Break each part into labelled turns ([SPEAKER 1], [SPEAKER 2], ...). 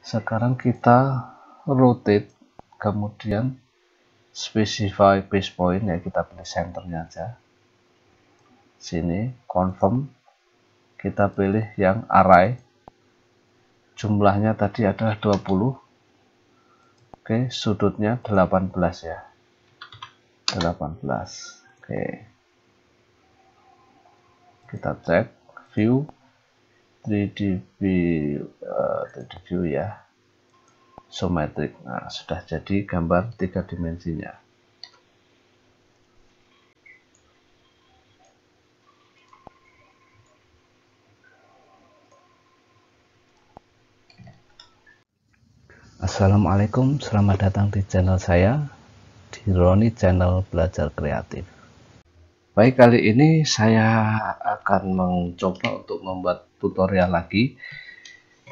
[SPEAKER 1] Sekarang kita rotate, kemudian specify base point, ya kita pilih centernya aja. Sini confirm, kita pilih yang array, jumlahnya tadi adalah 20. Oke, sudutnya 18 ya, 18. Oke, kita cek view 3D view ya, isometric. Nah, sudah jadi gambar 3 dimensinya. Assalamualaikum, selamat datang di channel saya, di Roni Channel Belajar Kreatif. Baik, kali ini saya akan mencoba untuk membuat tutorial lagi,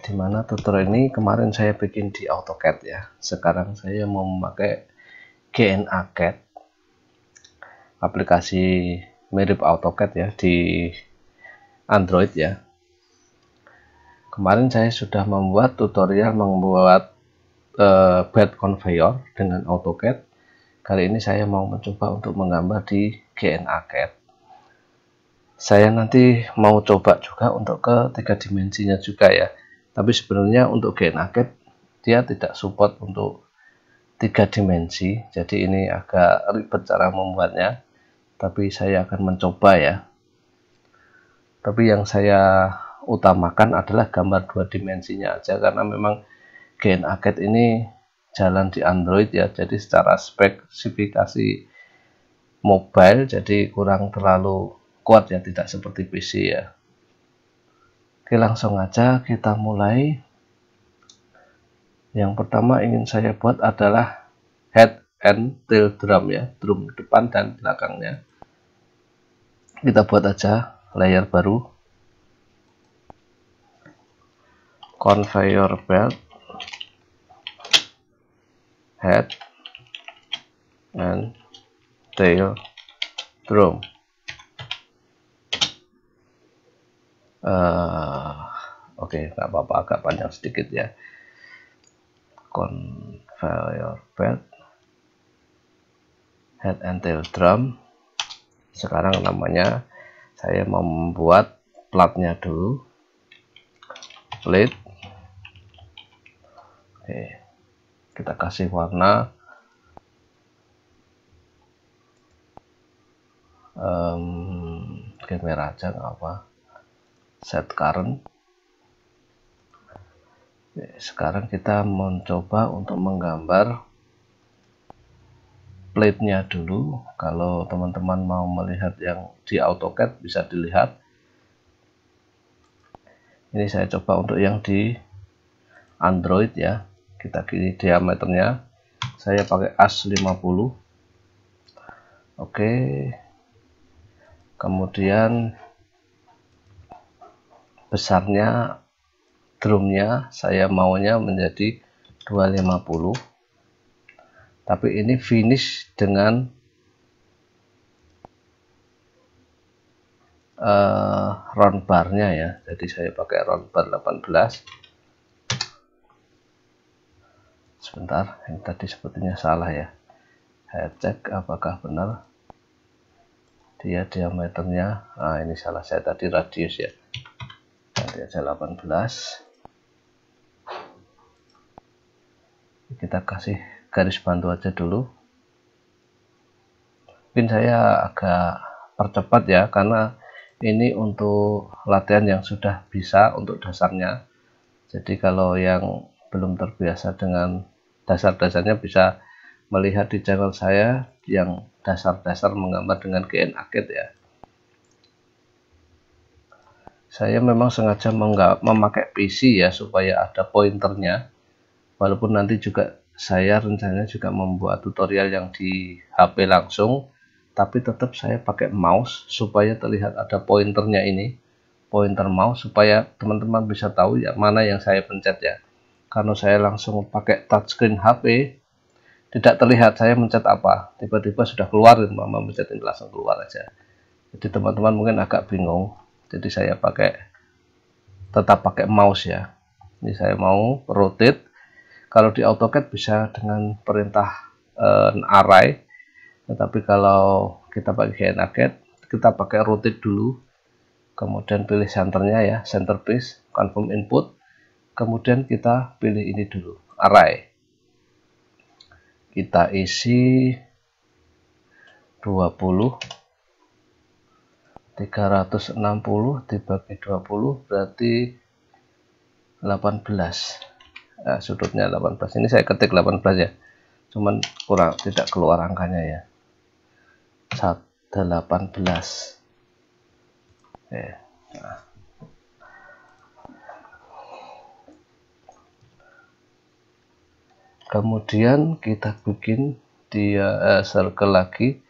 [SPEAKER 1] dimana tutorial ini kemarin saya bikin di AutoCAD ya. Sekarang saya mau memakai GNA CAD, aplikasi mirip AutoCAD ya di Android ya. Kemarin saya sudah membuat tutorial membuat bed conveyor dengan AutoCAD. Kali ini saya mau mencoba untuk menggambar di GNA CAD. Saya nanti mau coba juga untuk ke 3 dimensinya juga ya. Tapi sebenarnya untuk GNA CAD dia tidak support untuk 3 dimensi. Jadi ini agak ribet cara membuatnya. Tapi saya akan mencoba ya. Tapi yang saya utamakan adalah gambar 2 dimensinya aja, karena memang GNA CAD ini jalan di Android ya, jadi secara spesifikasi mobile jadi kurang terlalu kuat ya, tidak seperti PC ya. Oke, langsung aja kita mulai. Yang pertama ingin saya buat adalah head and tail drum ya, drum depan dan belakangnya. Kita buat aja layer baru, conveyor belt, head and tail drum. Oke, nggak apa-apa, agak panjang sedikit ya. Conveyor belt, head and tail drum. Sekarang namanya saya mau membuat platnya dulu, plate. Oke, kita kasih warna merah aja, nggak apa, set current. Oke, sekarang kita mencoba untuk menggambar plate-nya dulu. Kalau teman-teman mau melihat yang di AutoCAD bisa dilihat. Ini saya coba untuk yang di Android ya. Kita pilih diameternya, saya pakai as 50. Oke, kemudian besarnya drumnya saya maunya menjadi 250, tapi ini finish dengan round barnya ya, jadi saya pakai round bar 18. Sebentar, ini tadi sepertinya salah ya, saya cek apakah benar dia diameternya. Nah, ini salah, saya tadi radius ya, nanti aja 18. Kita kasih garis bantu aja dulu. Mungkin saya agak percepat ya, karena ini untuk latihan yang sudah bisa untuk dasarnya. Jadi kalau yang belum terbiasa dengan dasar-dasarnya bisa melihat di channel saya yang dasar-dasar menggambar dengan GNA CAD ya. Saya memang sengaja memakai PC ya, supaya ada pointernya. Walaupun nanti juga saya rencananya juga membuat tutorial yang di HP langsung, tapi tetap saya pakai mouse supaya terlihat ada pointernya ini, pointer mouse, supaya teman-teman bisa tahu ya mana yang saya pencet ya. Karena saya langsung pakai touchscreen HP, tidak terlihat saya mencet apa, tiba-tiba sudah keluar, mama mencet ini langsung keluar aja. Jadi teman-teman mungkin agak bingung, jadi saya tetap pakai mouse ya. Ini saya mau rotate. Kalau di AutoCAD bisa dengan perintah array, tetapi kalau kita pakai GNACAD kita pakai rotate dulu, kemudian pilih centernya ya, center base, confirm input, kemudian kita pilih ini dulu, array. Kita isi 20, 360 dibagi 20 berarti 18. Nah, sudutnya 18. Ini saya ketik 18 ya, cuman kurang, tidak keluar angkanya ya. 18. Oke. Nah. Kemudian kita bikin dia circle lagi,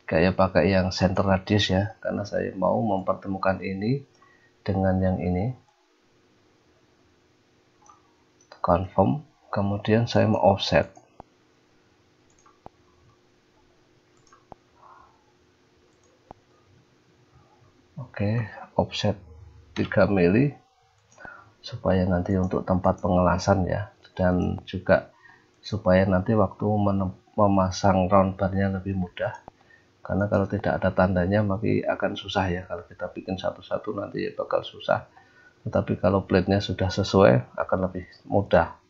[SPEAKER 1] kayak pakai yang center radius ya, karena saya mau mempertemukan ini dengan yang ini. Confirm, kemudian saya mau offset. Oke, offset 3 mili supaya nanti untuk tempat pengelasan ya, dan juga supaya nanti waktu memasang round barnya lebih mudah, karena kalau tidak ada tandanya maka akan susah ya, kalau kita bikin satu-satu nanti bakal susah, tetapi kalau plate-nya sudah sesuai akan lebih mudah.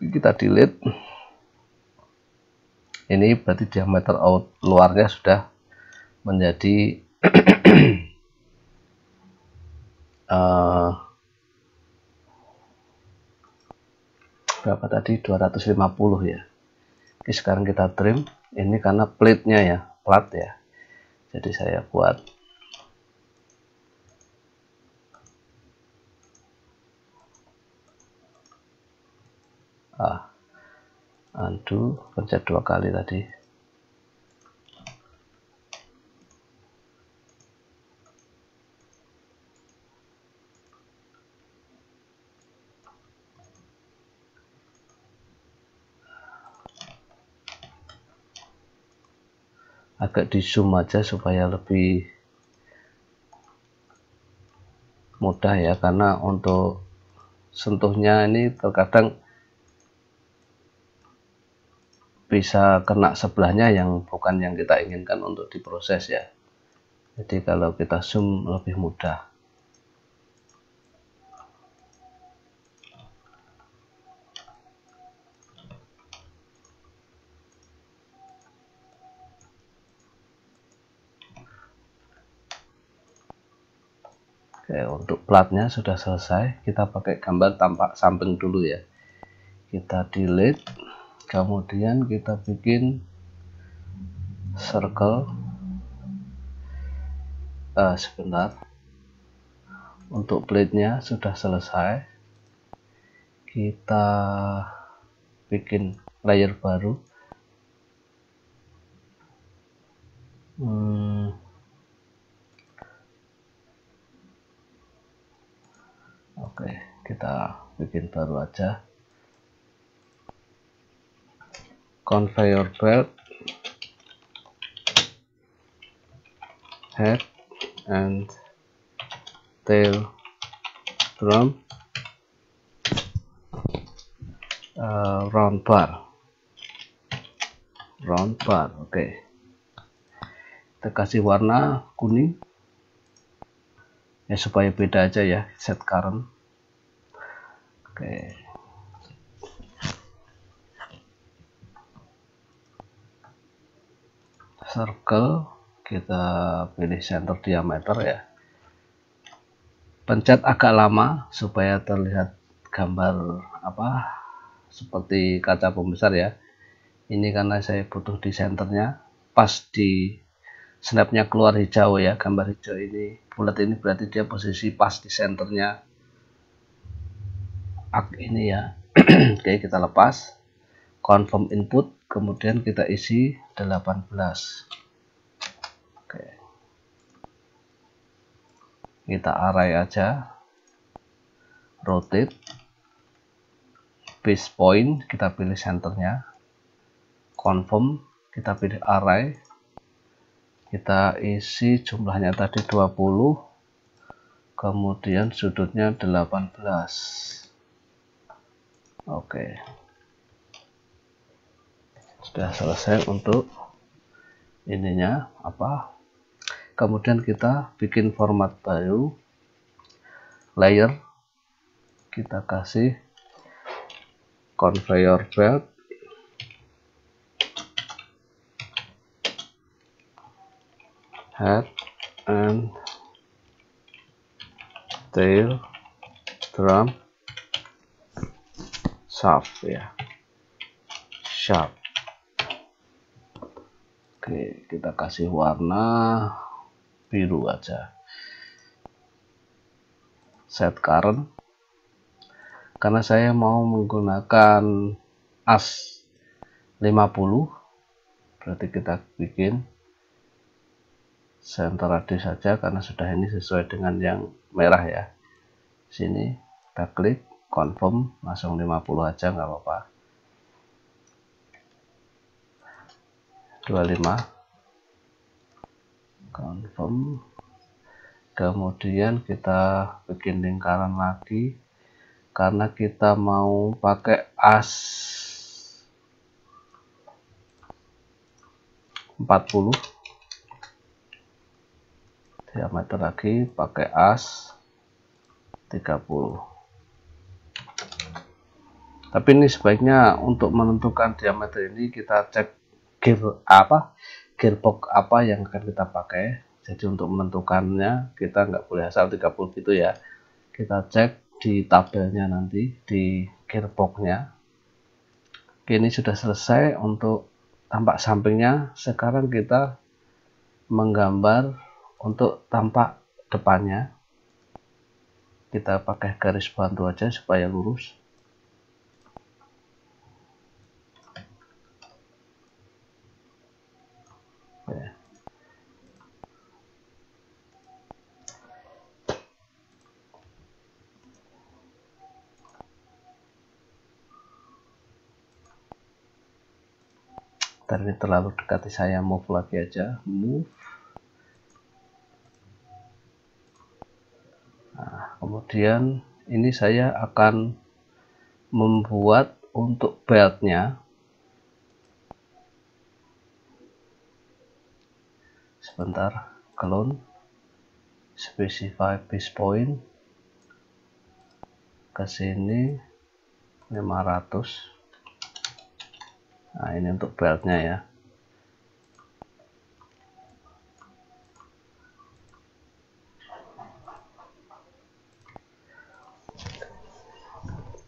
[SPEAKER 1] Kita delete. Ini berarti diameter out luarnya sudah menjadi berapa tadi, 250 ya. Oke, sekarang kita trim. Ini karena plate-nya ya, plat ya, jadi saya buat undo, pencet 2 kali tadi. Agak di zoom aja supaya lebih mudah ya, karena untuk sentuhnya ini terkadang bisa kena sebelahnya yang bukan yang kita inginkan untuk diproses ya. Jadi kalau kita zoom lebih mudah. Oke, untuk platnya sudah selesai. Kita pakai gambar tampak samping dulu ya. Kita delete, kemudian kita bikin circle. Sebentar, untuk plate-nya sudah selesai. Kita bikin layer baru. Oke, kita bikin baru aja. Conveyor belt, head and tail drum, round bar. Oke, kita kasih warna kuning ya supaya beda aja ya, set current. Oke, circle, kita pilih center diameter ya, pencet agak lama supaya terlihat gambar seperti kaca pembesar ya. Ini karena saya butuh di senternya, pas di snapnya keluar hijau ya, gambar hijau ini, bulat ini berarti dia posisi pas di senternya ini ya. Oke, kita lepas, confirm input, kemudian kita isi 18. Oke, kita array aja, rotate, base point kita pilih senternya, confirm, kita pilih array, kita isi jumlahnya tadi 20, kemudian sudutnya 18. Oke, sudah selesai untuk ininya apa. Kemudian kita bikin format baru, layer, kita kasih conveyor belt, head and tail drum shaft ya, shaft. Oke, kita kasih warna biru aja. Set current, karena saya mau menggunakan as 50, berarti kita bikin center radius saja karena sudah ini sesuai dengan yang merah ya. Sini kita klik confirm, langsung 50 aja nggak apa-apa. 25 confirm. Kemudian kita bikin lingkaran lagi karena kita mau pakai as 40, diameter lagi pakai as 30. Tapi ini sebaiknya untuk menentukan diameter ini kita cek gearbox apa yang akan kita pakai. Jadi untuk menentukannya kita nggak boleh asal 30 gitu ya. Kita cek di tabelnya nanti di gearboxnya. Oke, ini sudah selesai untuk tampak sampingnya. Sekarang kita menggambar untuk tampak depannya. Kita pakai garis bantu aja supaya lurus. Ya. Dan ini terlalu dekat, saya move lagi aja, move. Nah, kemudian ini saya akan membuat untuk beltnya. Sebentar, clone, specify base point, ke sini 500. Nah, ini untuk beltnya ya.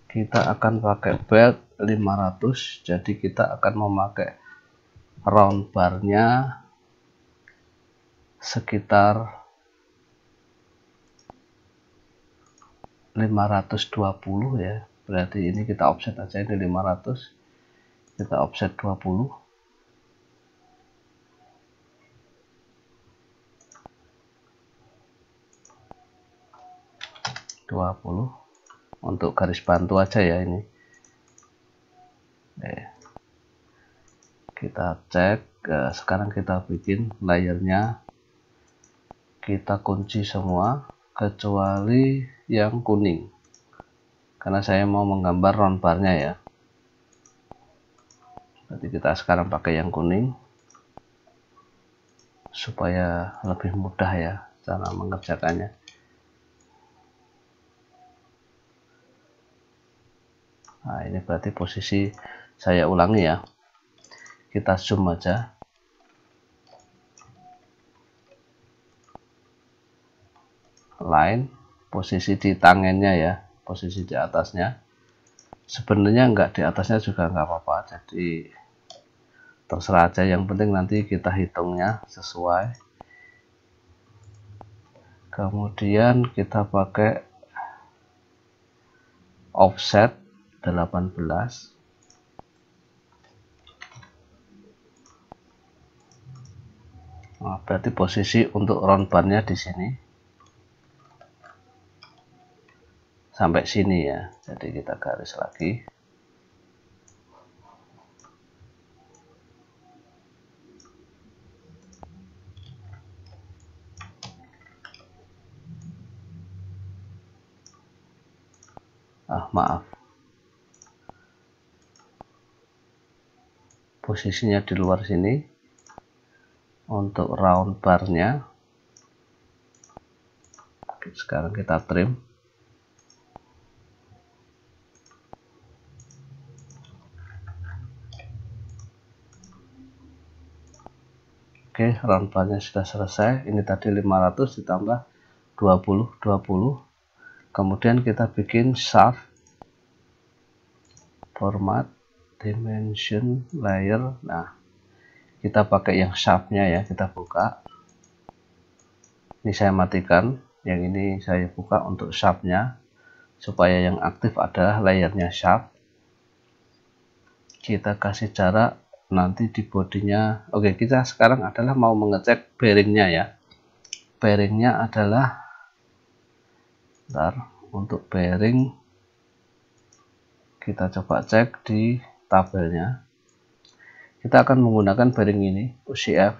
[SPEAKER 1] Kita akan pakai belt 500, jadi kita akan memakai round barnya sekitar 520 ya. Berarti ini kita offset aja, ini 500, kita offset 20. Untuk garis bantu aja ya ini. Kita cek, sekarang kita bikin layernya, kita kunci semua kecuali yang kuning karena saya mau menggambar round barnya ya. Jadi kita sekarang pakai yang kuning supaya lebih mudah ya cara mengerjakannya. Nah, ini berarti posisi, saya ulangi ya, kita zoom aja. Line, posisi di tangannya ya, posisi di atasnya. Sebenarnya enggak di atasnya juga nggak apa-apa, jadi terserah aja, yang penting nanti kita hitungnya sesuai. Kemudian kita pakai offset 18. Nah, berarti posisi untuk round barnya di sini sampai sini ya. Jadi kita garis lagi. Maaf, posisinya di luar sini. Untuk round barnya sekarang kita trim. Oke, round barnya sudah selesai. Ini tadi 500 ditambah 20. Kemudian kita bikin shaft, format, dimension, layer. Nah, kita pakai yang shaftnya ya, kita buka. Ini saya matikan, yang ini saya buka untuk shaftnya, supaya yang aktif adalah layernya shaft. Kita kasih jarak nanti di bodinya. Oke, kita sekarang adalah mau mengecek bearingnya ya. Bearingnya adalah, untuk bearing kita coba cek di tabelnya. Kita akan menggunakan bearing ini, UCF.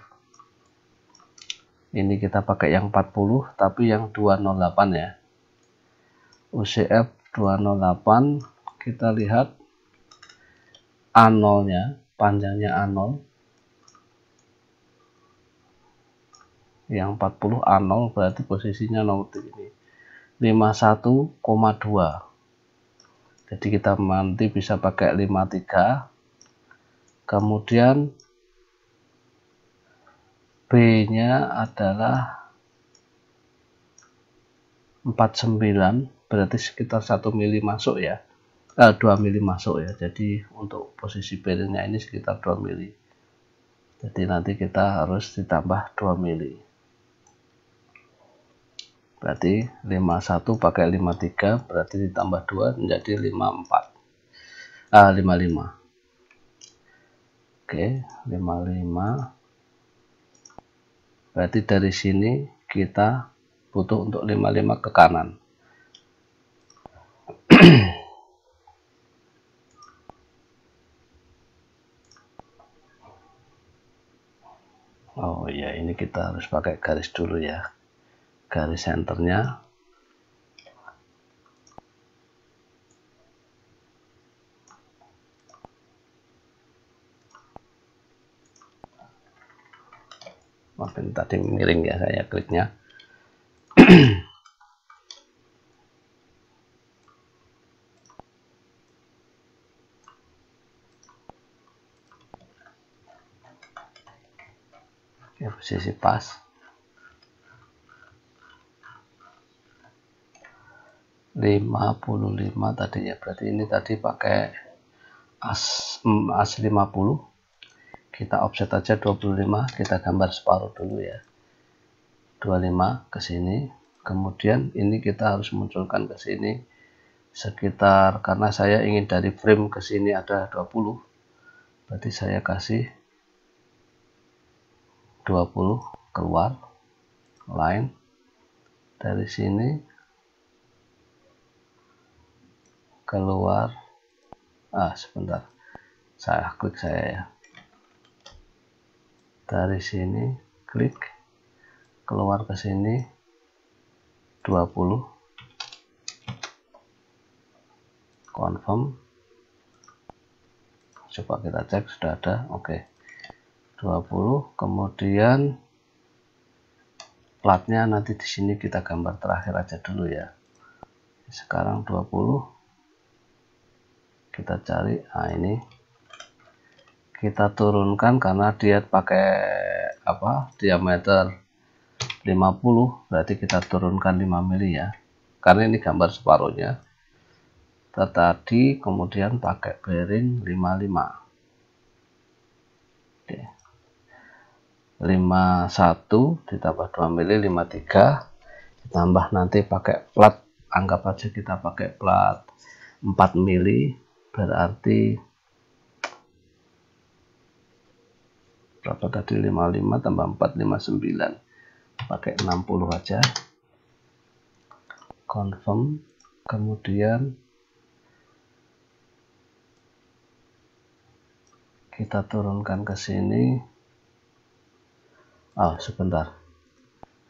[SPEAKER 1] Ini kita pakai yang 40, tapi yang 208 ya. UCF 208, kita lihat A0-nya, panjangnya A0. Yang 40 A0 berarti posisinya nomor ini 51,2. Jadi kita nanti bisa pakai 53. Kemudian B-nya adalah 49, berarti sekitar 1 mili masuk ya. 2 mili masuk ya. Jadi untuk posisi bearingnya ini sekitar 2 mili. Jadi nanti kita harus ditambah 2 mili. Berarti 51 pakai 53, berarti ditambah 2 menjadi 54. 55. Oke, 55. Berarti dari sini kita butuh untuk 55 ke kanan. Oh ya, ini kita harus pakai garis dulu ya. Garis senternya. Maafin tadi miring ya saya kliknya. Oke, posisi pas. 55 tadi ya, berarti ini tadi pakai as 50. Kita offset aja 25, kita gambar separuh dulu ya. 25 ke sini. Kemudian ini kita harus munculkan ke sini sekitar, karena saya ingin dari frame ke sini ada 20. Berarti saya kasih 20 keluar line dari sini keluar. Sebentar, saya klik saya ya, dari sini klik keluar ke sini 20, confirm. Coba kita cek sudah ada. Oke, 20. Kemudian platnya nanti di sini kita gambar terakhir aja dulu ya. Sekarang 20 kita cari. Ini kita turunkan karena dia pakai diameter 50, berarti kita turunkan 5 mili ya, karena ini gambar separuhnya. Tadi kemudian pakai bearing 55. Oke. 51 ditambah 2 mili 53, ditambah nanti pakai plat, anggap aja kita pakai plat 4 mili, berarti berapa tadi, 55 tambah 4 59, pakai 60 aja, confirm. Kemudian kita turunkan ke sini. Sebentar,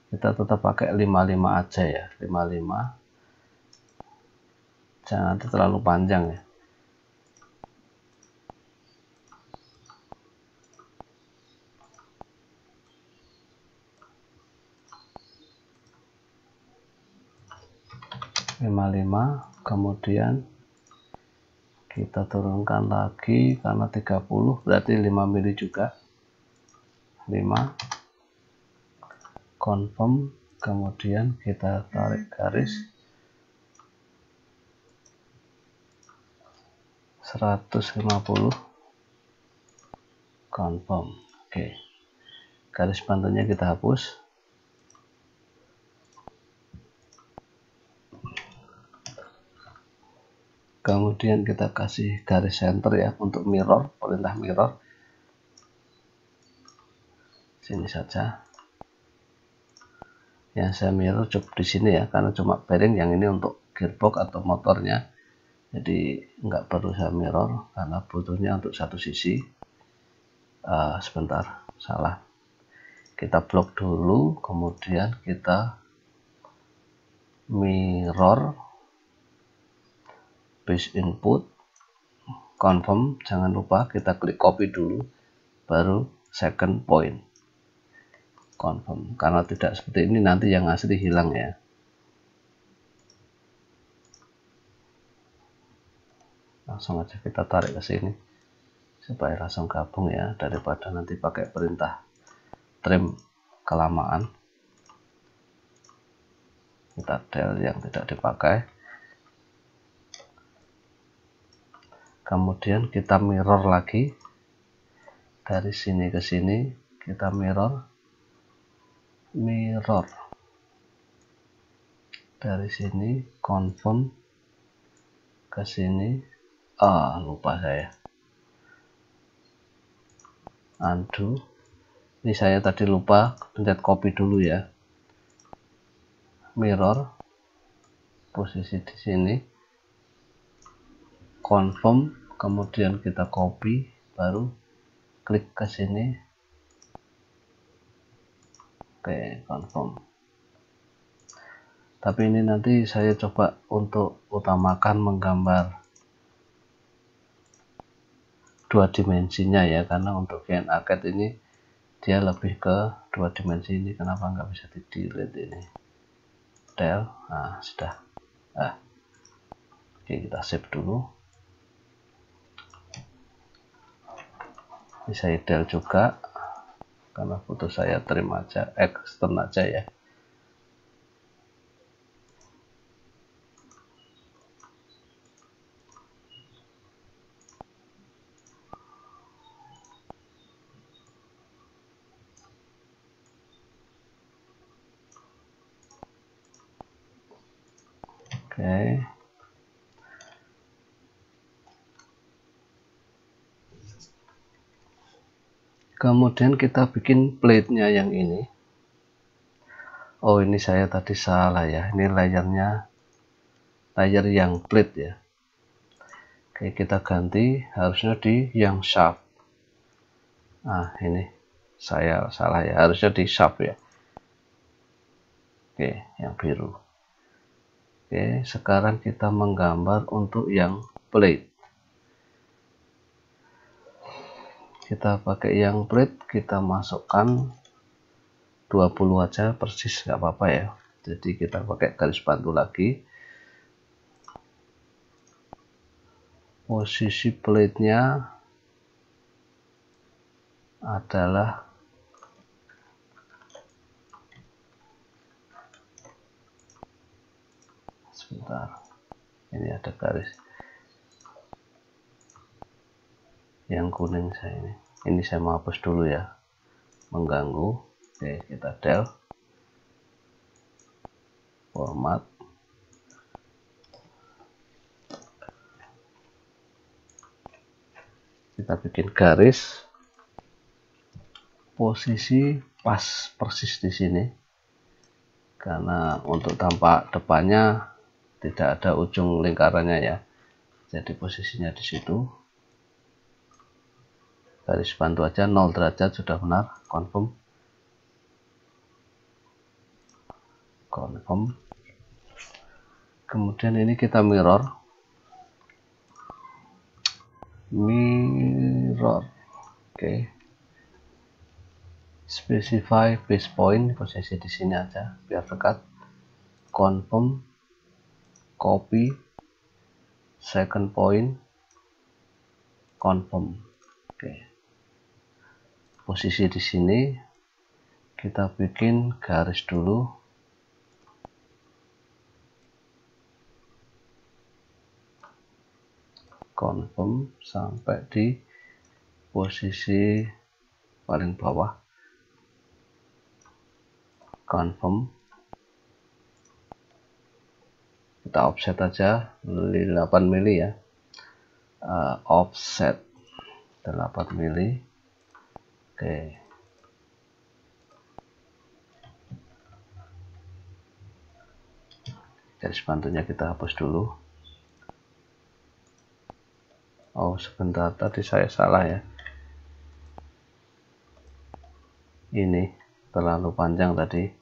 [SPEAKER 1] kita tetap pakai 55 aja ya, 55. jangan terlalu panjang ya. Lima, kemudian kita turunkan lagi karena 30 berarti 5 mili juga. 5, confirm, kemudian kita tarik garis 150, confirm. Oke, garis bantunya kita hapus. Kemudian kita kasih garis center ya untuk mirror, perintah mirror. Sini saja. Yang saya mirror cukup di sini ya, karena cuma bearing, yang ini untuk gearbox atau motornya. Jadi nggak perlu saya mirror karena butuhnya untuk satu sisi. Sebentar, salah. Kita blok dulu, kemudian kita mirror base input, confirm, jangan lupa kita klik copy dulu, baru second point, confirm, karena tidak seperti ini nanti yang asli hilang ya. Langsung aja kita tarik ke sini supaya langsung gabung ya, daripada nanti pakai perintah trim kelamaan. Kita del yang tidak dipakai. Kemudian kita mirror lagi dari sini ke sini, kita mirror dari sini, confirm ke sini. Lupa saya, undo. Ini saya tadi lupa pencet copy dulu ya. Mirror posisi di sini, confirm, kemudian kita copy, baru klik ke sini. Oke, confirm. Tapi ini nanti saya coba untuk utamakan menggambar dua dimensinya ya, karena untuk GN Arcade ini dia lebih ke dua dimensi. Ini kenapa nggak bisa di delete ini, del. Nah, sudah. Oke, kita save dulu. Ini saya del juga karena foto saya trim aja, extern aja ya. Oke. Kemudian kita bikin plate-nya yang ini. Ini saya tadi salah ya. Ini layarnya layar yang plate ya. Oke, kita ganti, harusnya di yang sharp. Ini saya salah ya, harusnya di sharp ya. Oke, yang biru. Oke, sekarang kita menggambar untuk yang plate. Kita pakai yang plate, kita masukkan 20 aja persis, nggak apa-apa ya. Jadi kita pakai garis bantu lagi. Posisi plate-nya adalah sebentar, ini ada garis yang kuning saya ini saya mau hapus dulu ya, mengganggu. Oke, kita del, format, kita bikin garis, posisi pas persis di sini, karena untuk tampak depannya tidak ada ujung lingkarannya ya, jadi posisinya di situ. Garis bantu aja 0 derajat, sudah benar, confirm. Kemudian ini kita mirror mirror. Oke. Specify base point, posisi di sini aja biar dekat. Confirm, copy, second point, confirm. Oke. Posisi di sini kita bikin garis dulu. Confirm sampai di posisi paling bawah. Confirm. Kita offset aja 8 mili ya. Offset 8 mili. Oke. Garis bantunya kita hapus dulu. Oh sebentar, tadi saya salah ya. Ini terlalu panjang tadi.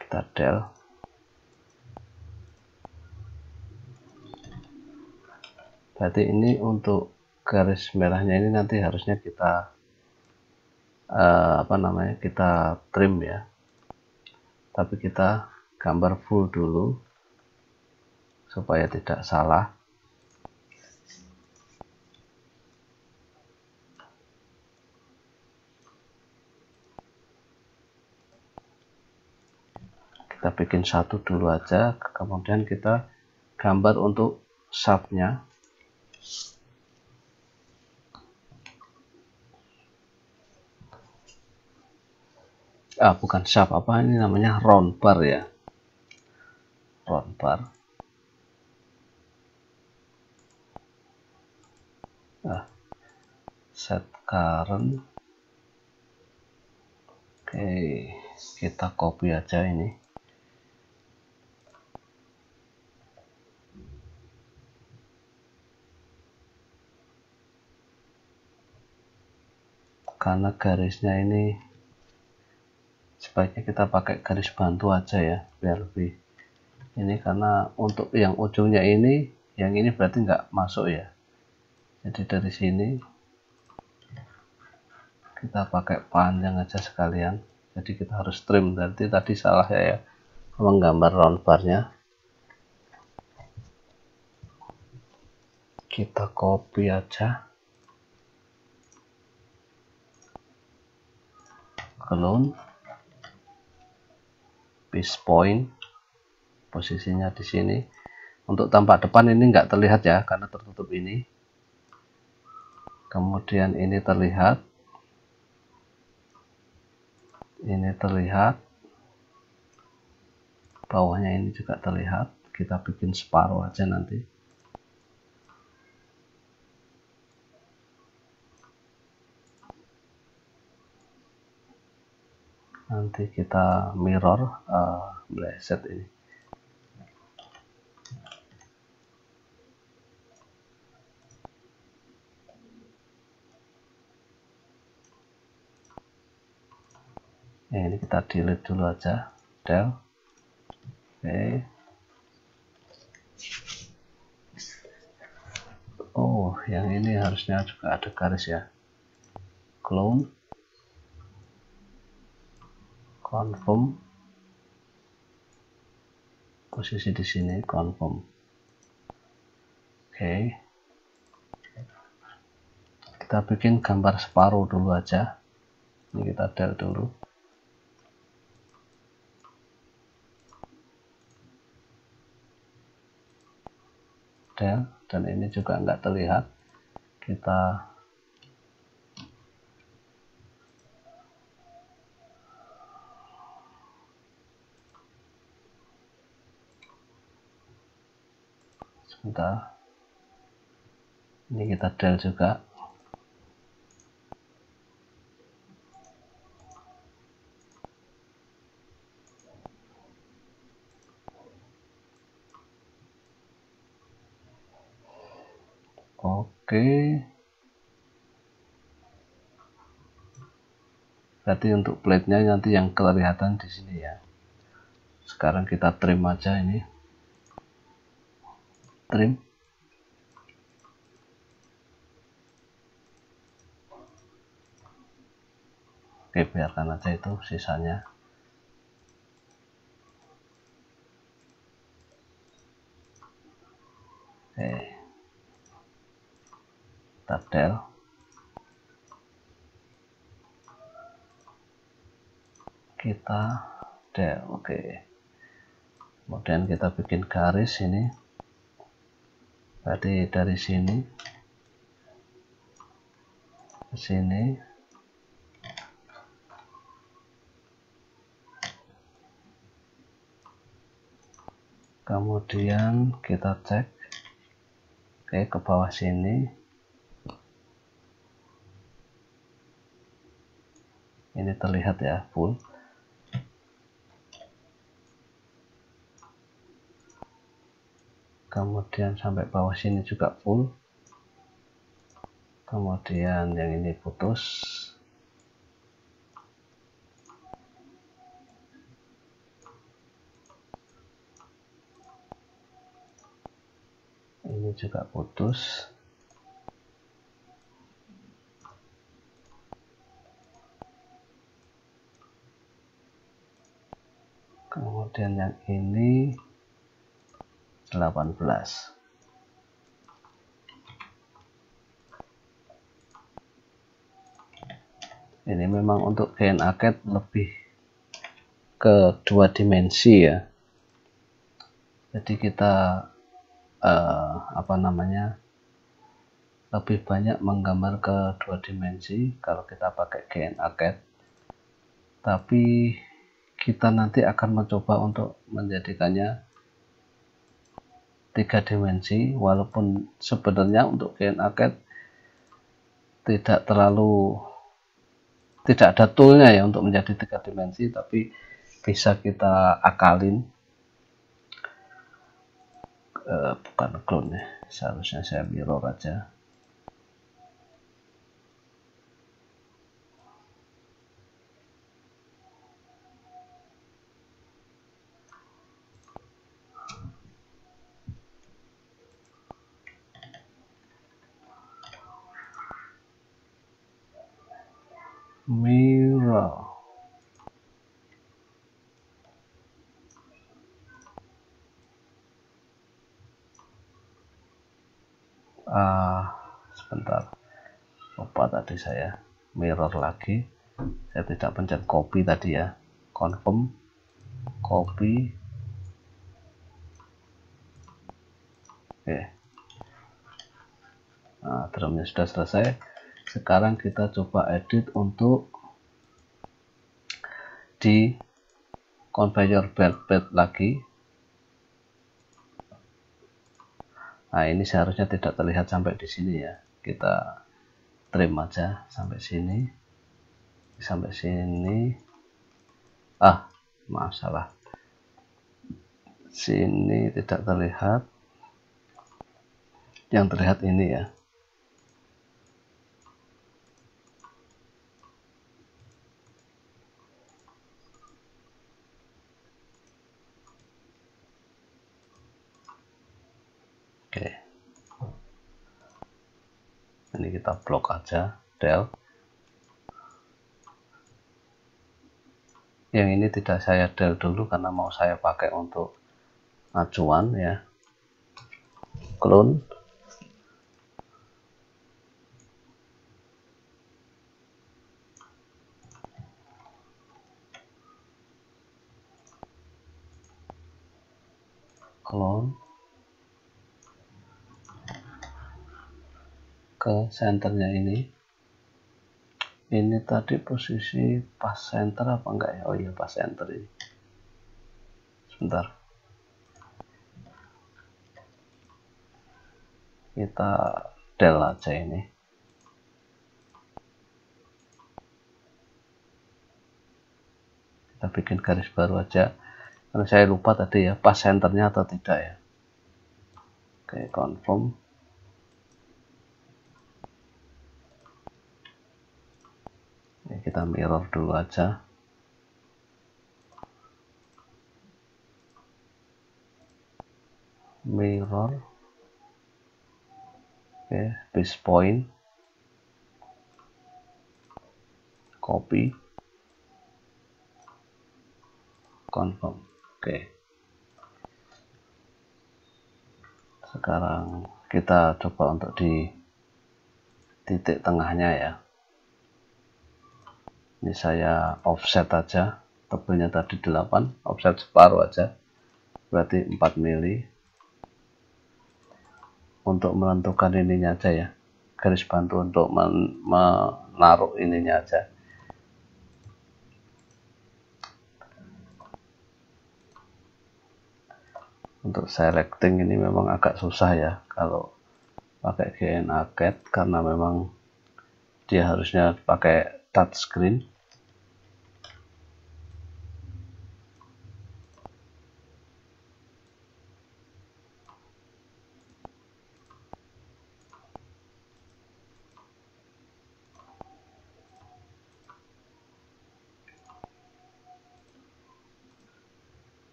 [SPEAKER 1] Kita del. Berarti ini untuk garis merahnya ini nanti harusnya kita kita trim ya. Tapi kita gambar full dulu supaya tidak salah. Kita bikin satu dulu aja, kemudian kita gambar untuk shaftnya. Bukan shaft, apa ini namanya, round bar ya, round bar. Set current. Oke, kita copy aja ini. Karena garisnya ini sebaiknya kita pakai garis bantu aja ya, biar lebih ini, karena untuk yang ujungnya ini, yang ini berarti nggak masuk ya. Jadi dari sini kita pakai panjang aja sekalian. Jadi kita harus trim. Berarti tadi salah ya menggambar round barnya. Kita copy aja, clone, base point, posisinya di sini. Untuk tampak depan ini nggak terlihat ya karena tertutup ini. Kemudian ini terlihat, bawahnya ini juga terlihat. Kita bikin separuh aja nanti. Nanti kita mirror bleset ini. Ini kita delete dulu aja, del. Oke. Oh, yang ini harusnya juga ada garis ya. Clone, confirm, posisi di sini, confirm. Oke. Kita bikin gambar separuh dulu aja. Ini kita del dulu. Del, dan ini juga nggak terlihat. Kita sebentar. Ini kita del juga. Oke. Berarti untuk plate-nya nanti yang kelihatan di sini ya. Sekarang kita trim aja ini. Trim. Oke, biarkan aja itu sisanya. Oke. Kita del. Oke. Kemudian kita bikin garis ini. Berarti dari sini ke sini. Kemudian kita cek. Oke, ke bawah sini. Ini terlihat ya, full. Kemudian sampai bawah sini juga full. Kemudian yang ini putus. Ini juga putus. Kemudian yang ini 18. Ini memang untuk GNA CAD lebih ke 2 dimensi ya. Jadi kita lebih banyak menggambar ke 2 dimensi kalau kita pakai GNA CAD. Tapi kita nanti akan mencoba untuk menjadikannya 3 dimensi, walaupun sebenarnya untuk GNA CAD tidak ada toolnya ya untuk menjadi 3 dimensi, tapi bisa kita akalin. Bukan clone ya, seharusnya saya mirror aja. Mirror. Sebentar, lupa tadi saya mirror lagi. Saya tidak pencet copy tadi ya. Confirm, copy. Oke. Nah, drumnya sudah selesai. Sekarang kita coba edit untuk di conveyor belt lagi. Nah, ini seharusnya tidak terlihat sampai di sini ya. Kita trim aja sampai sini. Sampai sini. Maaf, salah. Sini tidak terlihat. Yang terlihat ini ya. Oke. Ini kita blok aja, del. Yang ini tidak saya del dulu karena mau saya pakai untuk acuan ya. Clone. Clone. Ke senternya ini tadi posisi pas center apa enggak ya? Oh iya, pas center ini. Sebentar, kita del aja ini. Kita bikin garis baru aja karena saya lupa tadi ya pas senternya atau tidak ya. Oke, confirm. kita mirror dulu aja. Mirror, oke, base point, copy, confirm. Oke, sekarang kita coba untuk di titik tengahnya ya. Ini saya offset aja, tebelnya tadi 8, offset separuh aja, berarti 4 mili. Untuk menentukan ininya aja ya, garis bantu untuk menaruh ininya aja. Untuk selecting ini memang agak susah ya kalau pakai GNA CAD, karena memang dia harusnya pakai touchscreen.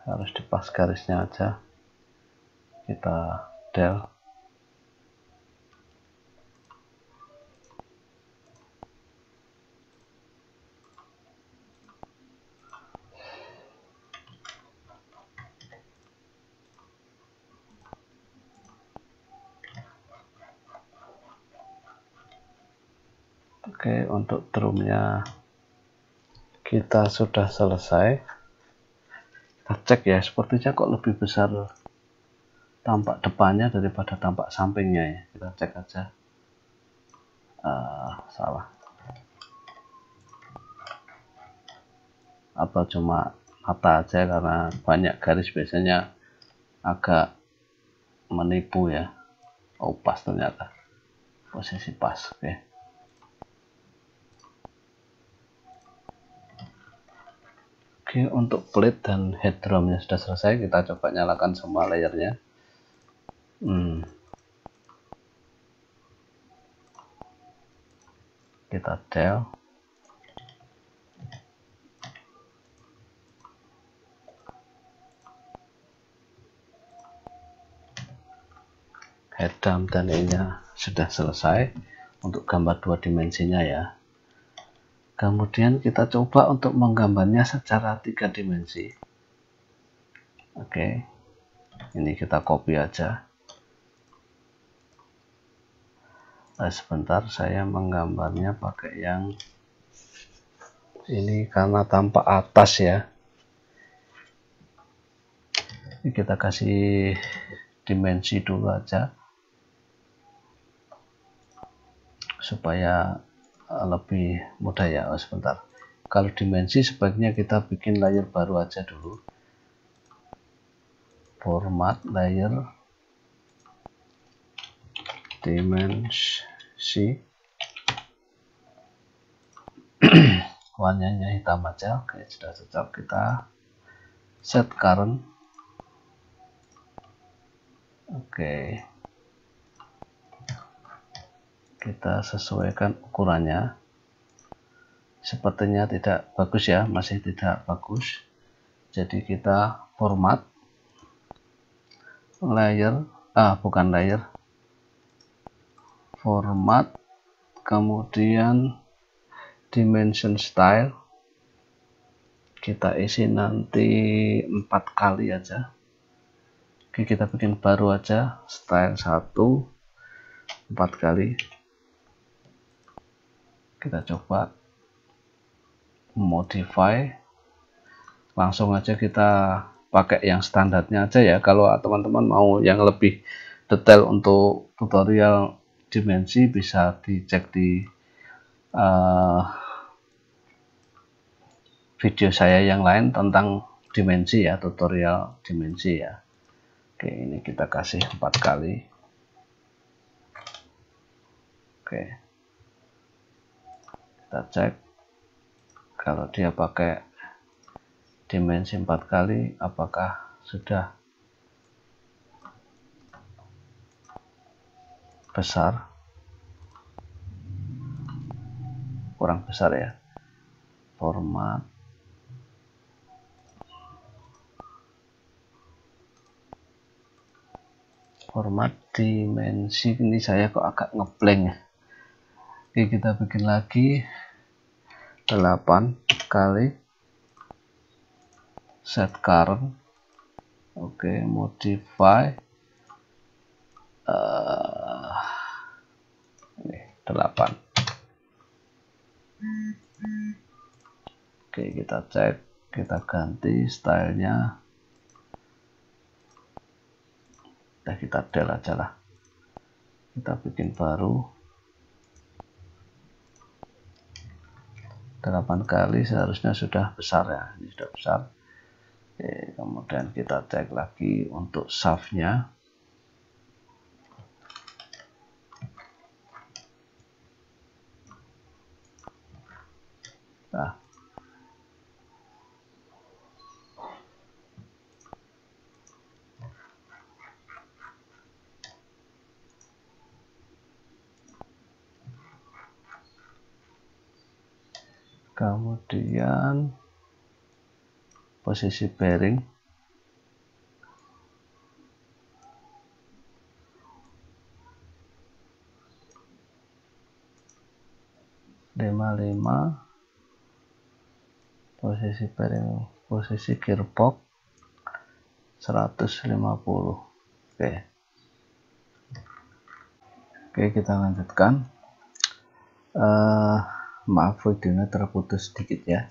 [SPEAKER 1] Harus dipas garisnya aja, kita del. Oke, untuk drumnya kita sudah selesai. Kita cek ya, sepertinya kok lebih besar tampak depannya daripada tampak sampingnya ya. Kita cek aja. Salah. Apa cuma mata aja, karena banyak garis biasanya agak menipu ya. Oh, pas ternyata. Posisi pas. Oke. Oke, untuk plate dan head drumnya sudah selesai. Kita coba nyalakan semua layernya. Kita del. Head drum dan ininya sudah selesai untuk gambar 2 dimensinya ya. Kemudian kita coba untuk menggambarnya secara 3 dimensi. Oke, ini kita copy aja. Sebentar, saya menggambarnya pakai yang ini karena tampak atas ya. Ini kita kasih dimensi dulu aja supaya lebih mudah ya. Sebentar, kalau dimensi sebaiknya kita bikin layer baru aja dulu. Format layer, dimensi, warnanya hitam aja. Oke, sudah cocok. Kita set current. Oke, kita sesuaikan ukurannya. Sepertinya tidak bagus ya, masih tidak bagus. Jadi kita format layer, bukan layer, format, kemudian dimension style, kita isi nanti 4 kali aja. Oke, kita bikin baru aja, style 1, 4 kali. Kita coba modify, langsung aja kita pakai yang standarnya aja ya. Kalau teman-teman mau yang lebih detail untuk tutorial dimensi, bisa dicek di video saya yang lain tentang dimensi ya, tutorial dimensi ya. Oke, ini kita kasih 4 kali. Oke, kita cek kalau dia pakai dimensi 4 kali apakah sudah besar, kurang besar ya. format, dimensi. Ini saya kok agak ngeblank ya. Oke, kita bikin lagi 8 kali set current. Oke, modify ini 8. Oke, kita cek, kita ganti stylenya, kita del aja lah, kita bikin baru 8 kali. Seharusnya sudah besar ya, ini sudah besar. Oke, kemudian kita cek lagi untuk shaftnya. Nah, kemudian posisi bearing, posisi bearing, posisi gearbox 150. Oke, kita lanjutkan. Maaf, videonya terputus sedikit ya.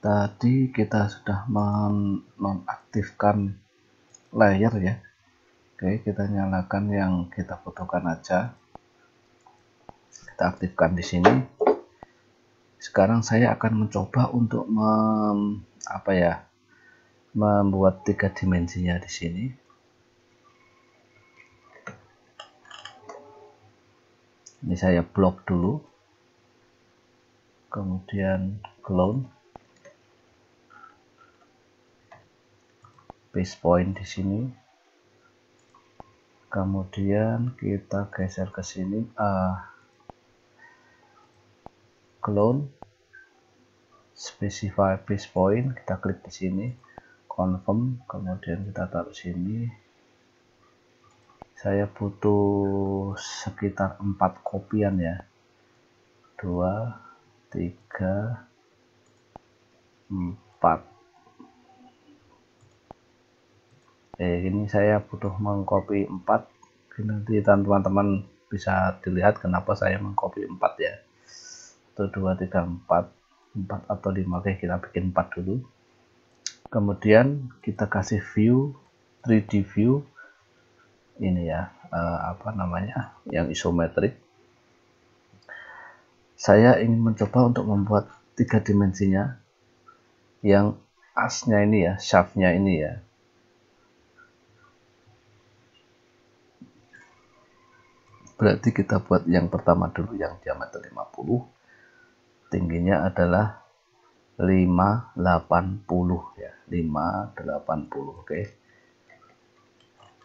[SPEAKER 1] Tadi kita sudah menonaktifkan layer ya. Oke, kita nyalakan yang kita butuhkan aja. Kita aktifkan di sini. Sekarang saya akan mencoba untuk membuat 3 dimensinya di sini. Ini saya blok dulu, kemudian clone, base point di sini, kemudian kita geser ke sini, clone, specify base point, kita klik di sini, confirm, kemudian kita taruh sini. Saya butuh sekitar 4 kopian ya, 2, 3, 4. Ini saya butuh mengcopy 4. Nanti teman-teman bisa dilihat kenapa saya mengcopy 4 ya. 1, 2, 3, 4 atau 5. Oke, kita bikin 4 dulu. Kemudian kita kasih view, 3D view ini ya, yang isometrik. Saya ingin mencoba untuk membuat 3 dimensinya, yang asnya ini ya, shaftnya ini ya. Berarti kita buat yang pertama dulu, yang diameter 50, tingginya adalah 580 ya, 580. Oke,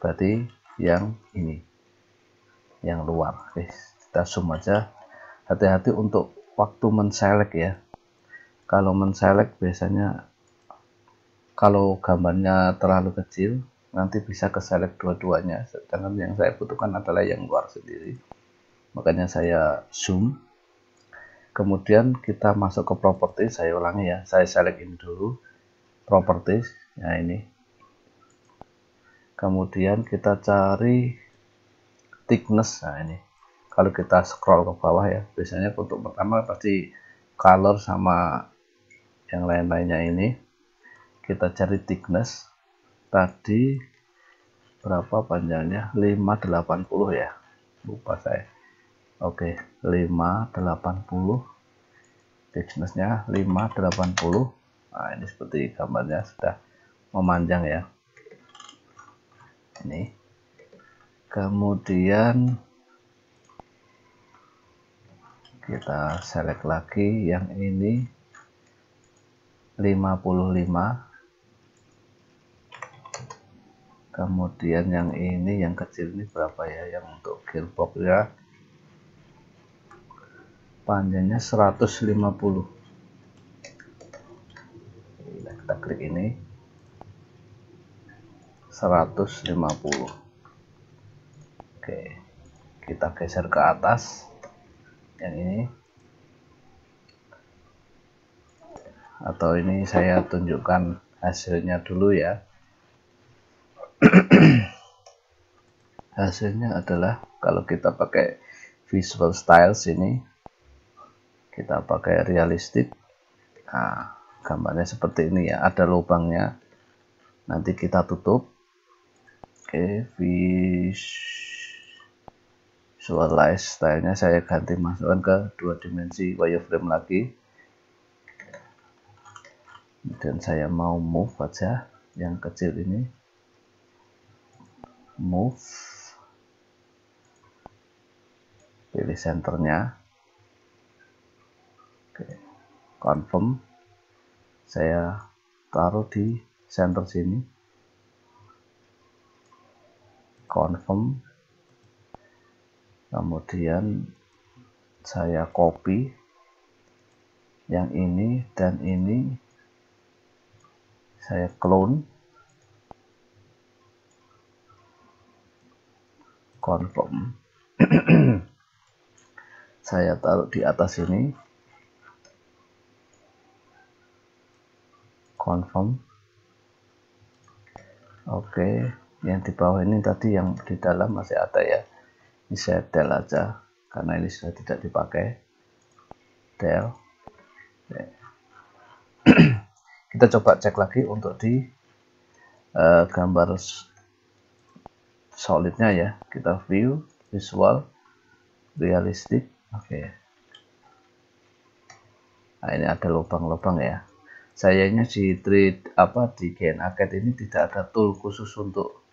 [SPEAKER 1] berarti yang ini, yang luar. Oke, kita zoom aja. Hati-hati untuk waktu menselect ya. Kalau menselect biasanya kalau gambarnya terlalu kecil, nanti bisa ke select dua-duanya. Sedangkan yang saya butuhkan adalah yang luar sendiri. Makanya saya zoom. Kemudian kita masuk ke properties. Saya ulangi ya. Saya select ini dulu, properties. Nah, ini. Kemudian kita cari thickness. Nah, ini. Kalau kita scroll ke bawah ya, biasanya untuk pertama pasti color sama yang lain-lainnya ini. Kita cari thickness. Tadi berapa panjangnya? 580 ya. Lupa saya. Oke, 580. Thicknessnya 580. Nah, ini seperti gambarnya sudah memanjang ya. Ini. Kemudian kita select lagi yang ini 55. Kemudian yang ini, yang kecil ini berapa ya, yang untuk gearbox ya, panjangnya 150. kita klik ini 150. Oke, kita geser ke atas yang ini, atau ini saya tunjukkan hasilnya dulu ya. Hasilnya adalah kalau kita pakai visual styles ini, kita pakai realistic, nah gambarnya seperti ini ya, ada lubangnya, nanti kita tutup. Oke, visualize stylenya saya ganti, masukkan ke 2 dimensi wireframe lagi, dan saya mau move aja yang kecil ini, move, pilih centernya. Oke, confirm, saya taruh di center sini, confirm, kemudian saya copy yang ini dan ini, saya clone, confirm. Saya taruh di atas ini, confirm. Oke, yang di bawah ini tadi yang di dalam masih ada ya, ini saya del aja karena ini sudah tidak dipakai, del. Kita coba cek lagi untuk di gambar solidnya ya, kita view, visual, realistic. Oke, nah ini ada lubang-lubang ya. Sayangnya di di GNACAD ini tidak ada tool khusus untuk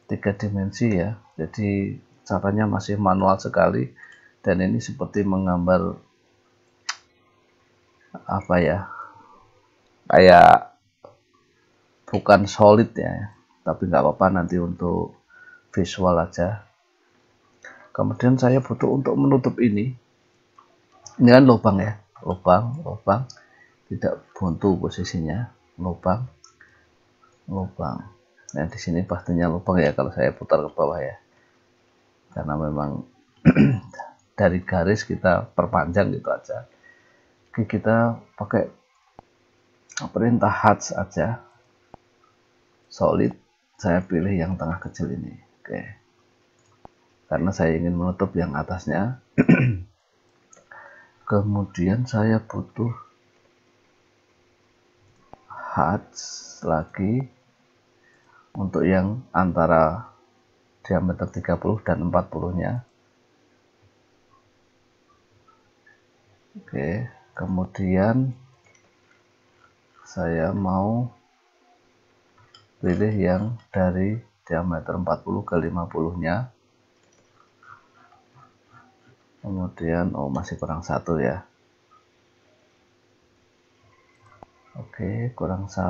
[SPEAKER 1] 3 dimensi ya, jadi caranya masih manual sekali, dan ini seperti menggambar apa ya, kayak bukan solid ya, tapi nggak apa-apa, nanti untuk visual aja. Kemudian saya butuh untuk menutup ini kan lubang ya, lubang tidak buntu posisinya, lubang. Nah di sini pastinya lubang ya kalau saya putar ke bawah ya, karena memang dari garis kita perpanjang gitu aja. Oke, kita pakai perintah hatch aja, solid, saya pilih yang tengah kecil ini. Oke, karena saya ingin menutup yang atasnya. Kemudian saya butuh hatch lagi untuk yang antara diameter 30 dan 40 nya. Oke, kemudian saya mau pilih yang dari diameter 40 ke 50 nya. Kemudian masih kurang 1 ya. Oke, kurang 1,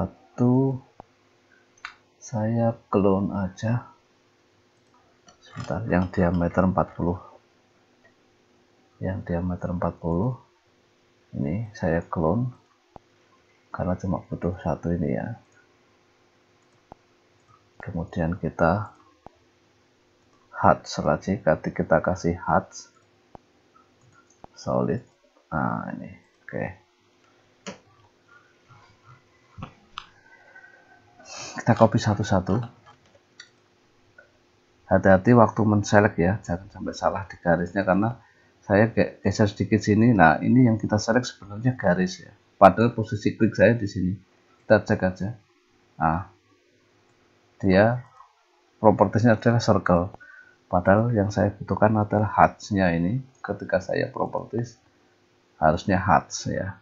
[SPEAKER 1] saya clone aja sebentar yang diameter 40, ini saya clone karena cuma butuh 1 ini ya. Kemudian kita hatch lagi, kita kasih hatch solid, nah ini. Oke, kita copy satu-satu. Hati-hati waktu menselect ya, jangan sampai salah di garisnya, karena saya geser sedikit sini. Nah ini yang kita select sebenarnya garis ya, padahal posisi klik saya di sini. Kita cek aja, nah dia propertiesnya adalah circle, padahal yang saya butuhkan adalah hatch-nya ini. Ketika saya properties harusnya hatch ya.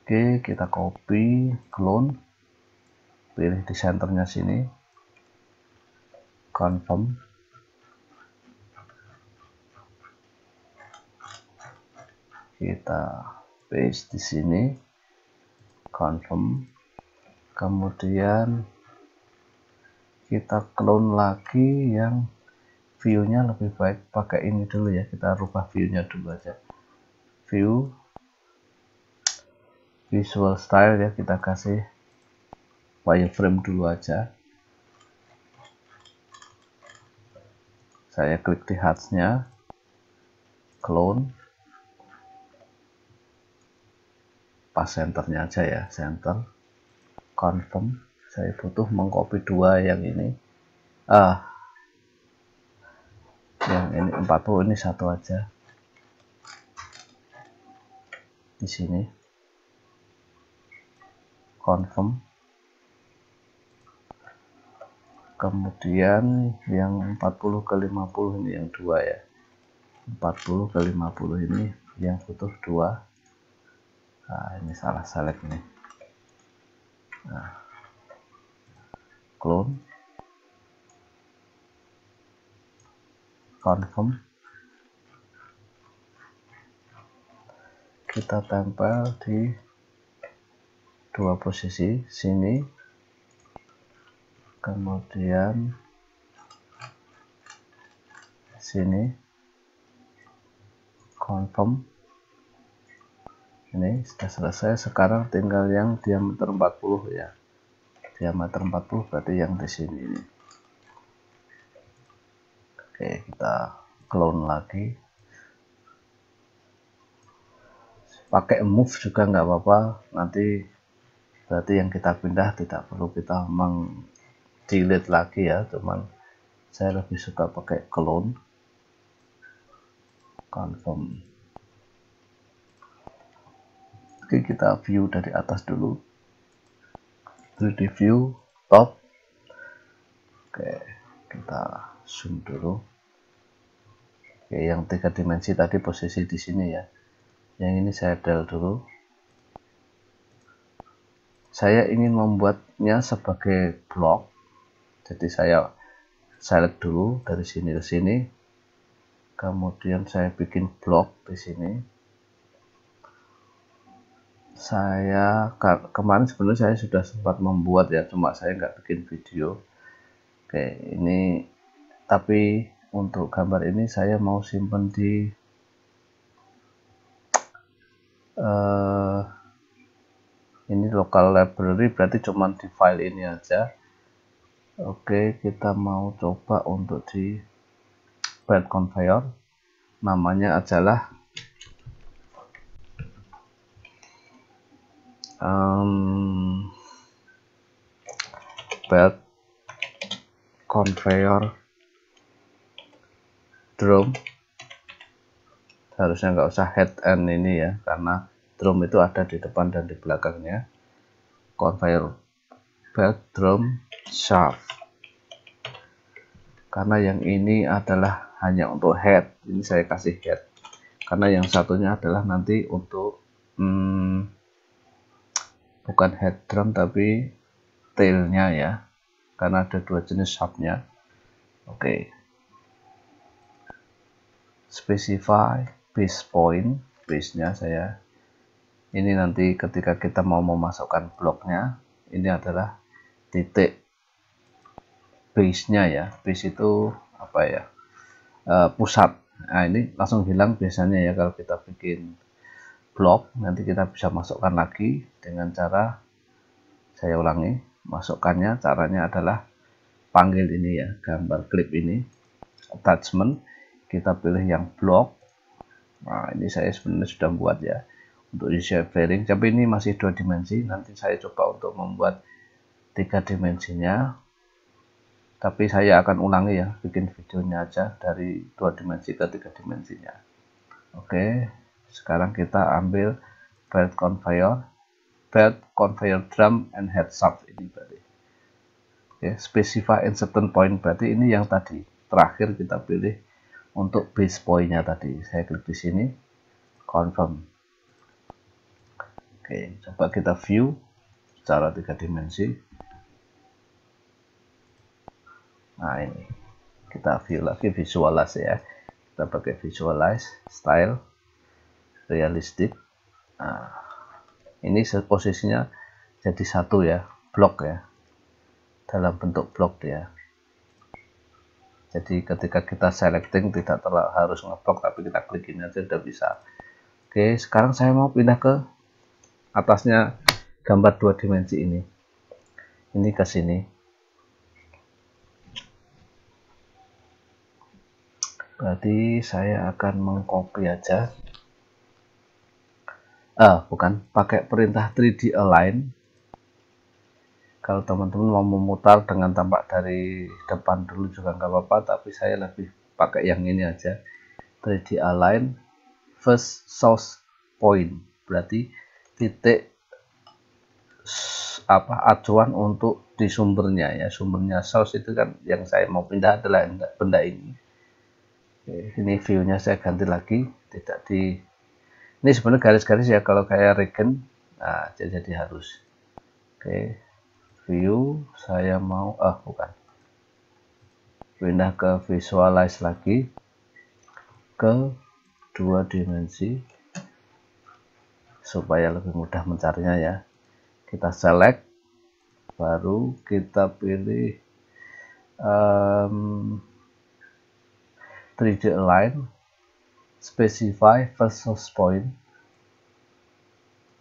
[SPEAKER 1] Oke, kita copy, clone, pilih di centernya sini, confirm. Kita paste di sini, confirm. Kemudian kita clone lagi yang view-nya lebih baik pakai ini dulu ya, kita rubah view-nya dulu aja. View, visual style ya, kita kasih wireframe dulu aja. Saya klik di hatch-nya, clone, pas centernya aja ya, center, confirm. Saya butuh mengcopy dua yang ini, yang ini 40, ini satu aja di sini, confirm. Kemudian yang 40 ke 50 ini yang dua ya, 40 ke 50 ini yang butuh dua. Nah, ini salah select nih. Nah, clone, confirm, kita tempel di dua posisi sini, kemudian sini, confirm. Ini sudah selesai. Sekarang tinggal yang diameter 40 ya, diameter 40 berarti yang di sini ini. Oke, kita clone lagi, pakai move juga nggak apa-apa, nanti berarti yang kita pindah tidak perlu kita delete lagi ya, cuman saya lebih suka pakai clone, confirm. Oke, kita view dari atas dulu, 3D view top. Oke, kita zoom dulu. Oke, yang 3 dimensi tadi posisi di sini ya, yang ini saya del dulu. Saya ingin membuatnya sebagai blok, jadi saya select dulu dari sini ke sini, kemudian saya bikin blok di sini. Saya kemarin sebenarnya saya sudah sempat membuat ya, cuma saya nggak bikin video. Oke, ini tapi untuk gambar ini saya mau simpen di ini local library, berarti cuma di file ini aja. Oke, kita mau coba untuk di bed conveyor, namanya adalah bed conveyor drum. Harusnya nggak usah head end ini ya, karena drum itu ada di depan dan di belakangnya. Conveyor belt drum shaft, karena yang ini adalah hanya untuk head, ini saya kasih head, karena yang satunya adalah nanti untuk bukan head drum tapi tailnya ya, karena ada dua jenis shaftnya. Oke, specify base point, base nya saya ini nanti ketika kita mau memasukkan bloknya, ini adalah titik base nya ya, base itu apa ya, pusat. Nah, ini langsung hilang biasanya ya kalau kita bikin blok. Nanti kita bisa masukkan lagi dengan cara, saya ulangi, masukkannya caranya adalah panggil ini ya, gambar clip ini, attachment, kita pilih yang blok. Nah, ini saya sebenarnya sudah buat ya untuk user bearing, tapi ini masih 2 dimensi. Nanti saya coba untuk membuat 3 dimensinya, tapi saya akan ulangi ya, bikin videonya aja dari 2 dimensi ke 3 dimensinya. Oke, sekarang kita ambil belt conveyor drum and head shaft ini berarti. Oke, specify in certain point berarti ini yang tadi terakhir kita pilih untuk base point-nya tadi. Saya klik di sini, confirm. Oke, coba kita view secara 3 dimensi. Nah, ini kita view lagi, visualize ya, kita pakai visualize style realistic. Nah, ini posisinya jadi satu ya, blok ya, dalam bentuk blok ya. Jadi ketika kita selecting tidak harus ngeblok, tapi kita klik ini aja udah bisa. Oke, sekarang saya mau pindah ke atasnya gambar 2 dimensi ini ke sini. Berarti saya akan mengcopy aja. Bukan, pakai perintah 3D align. Kalau teman-teman mau memutar dengan tampak dari depan dulu juga nggak apa-apa, tapi saya lebih pakai yang ini aja. 3D align first source point, berarti titik acuan untuk di sumbernya ya. Sumbernya source itu kan yang saya mau pindah adalah benda ini. Oke, ini view-nya saya ganti lagi, tidak di ini sebenarnya garis-garis ya kalau kayak regen. Nah, jadi harus. Oke, view saya mau bukan, pindah ke visualize lagi ke 2 dimensi supaya lebih mudah mencarinya ya. Kita select, baru kita pilih 3D align, specify first source point.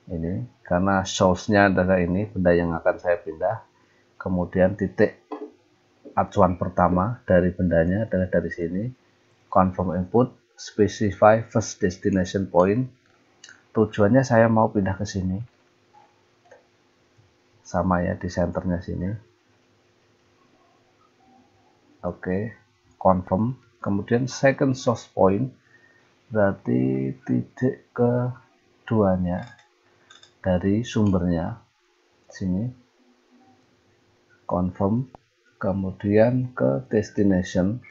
[SPEAKER 1] Ini karena source-nya adalah ini benda yang akan saya pindah. Kemudian titik acuan pertama dari bendanya adalah dari sini. Confirm input, specify first destination point. Tujuannya saya mau pindah ke sini. Sama ya, di senternya sini. Oke, confirm. Kemudian second source point, berarti titik keduanya dari sumbernya sini. Confirm. Kemudian ke destination,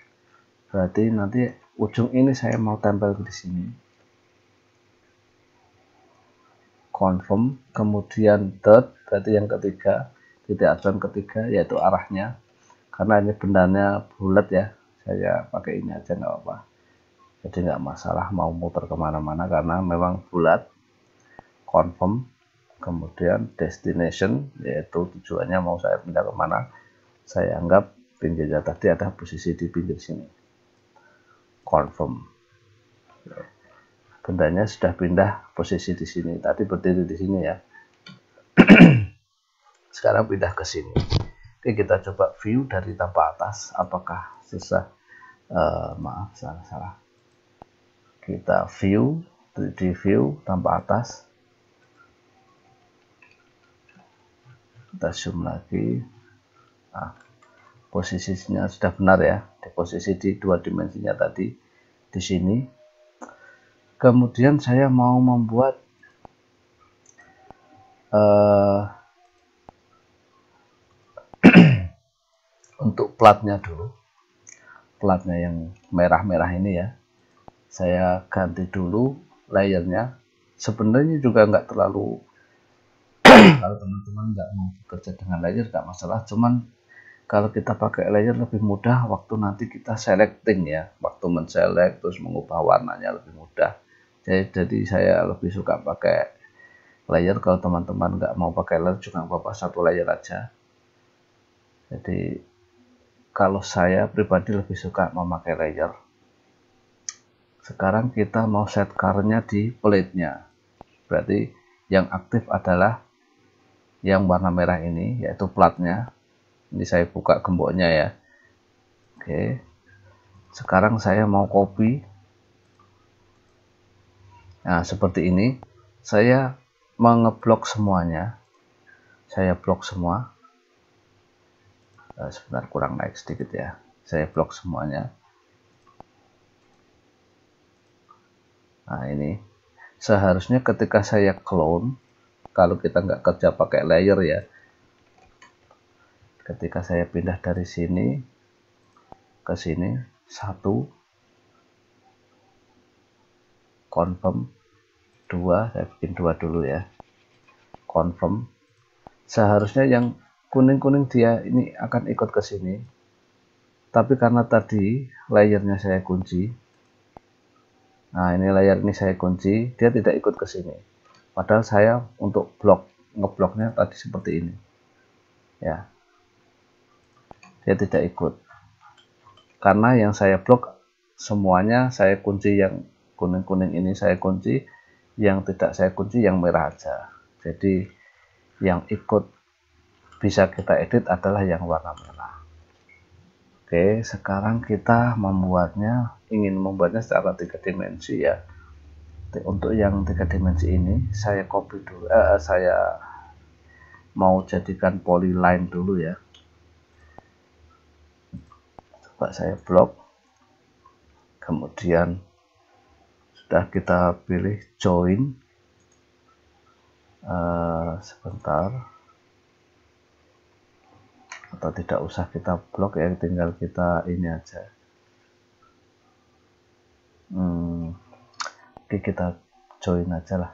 [SPEAKER 1] berarti nanti ujung ini saya mau tempel di sini. Confirm. Kemudian third, berarti yang ketiga, titik acuan ketiga yaitu arahnya. Karena ini bendanya bulat ya, saya pakai ini aja nggak apa-apa. Jadi nggak masalah mau muter kemana-mana karena memang bulat. Confirm. Kemudian destination, yaitu tujuannya mau saya pindah kemana. Saya anggap pinggirnya tadi ada posisi di pinggir sini. Confirm. Bendanya sudah pindah posisi di sini. Tadi berdiri di sini ya. Sekarang pindah ke sini. Oke, kita coba view dari tampak atas. Apakah susah? Maaf, salah. Kita view, 3D view tampak atas. Kita zoom lagi. Posisinya sudah benar ya, di posisi di 2 dimensinya tadi di sini. Kemudian saya mau membuat untuk platnya dulu, platnya yang merah-merah ini ya, saya ganti dulu layernya. Sebenarnya juga nggak terlalu kalau teman-teman nggak mau bekerja dengan layer nggak masalah, cuman kalau kita pakai layer lebih mudah waktu nanti kita selecting ya, waktu menselect terus mengubah warnanya lebih mudah. Jadi saya lebih suka pakai layer. Kalau teman-teman nggak mau pakai layer juga nggak apa-apa, satu layer aja. Jadi kalau saya pribadi lebih suka memakai layer. Sekarang kita mau set color-nya di plate-nya. Berarti yang aktif adalah yang warna merah ini, yaitu platnya. Ini saya buka gemboknya ya. Oke. Sekarang saya mau copy. Nah, seperti ini. Saya mengeblok semuanya. Saya blok semua. Sebentar, kurang naik sedikit ya. Saya blok semuanya. Nah, ini. Seharusnya ketika saya clone, kalau kita nggak kerja pakai layer ya, ketika saya pindah dari sini ke sini, 1, confirm, 2, saya bikin 2 dulu ya, confirm. Seharusnya yang kuning-kuning dia ini akan ikut ke sini, tapi karena tadi layernya saya kunci, nah ini layer ini saya kunci, dia tidak ikut ke sini. Padahal saya untuk ngebloknya tadi seperti ini ya, dia tidak ikut karena yang saya blok semuanya saya kunci. Yang kuning-kuning ini saya kunci, yang tidak saya kunci yang merah aja. Jadi yang ikut bisa kita edit adalah yang warna merah. Oke, sekarang kita ingin membuatnya secara 3 dimensi ya. Untuk yang 3 dimensi ini saya copy dulu, saya mau jadikan polyline dulu ya. Coba saya blok, kemudian sudah kita pilih join. Sebentar, atau tidak usah kita blok ya, tinggal kita ini aja. Oke, kita join aja lah.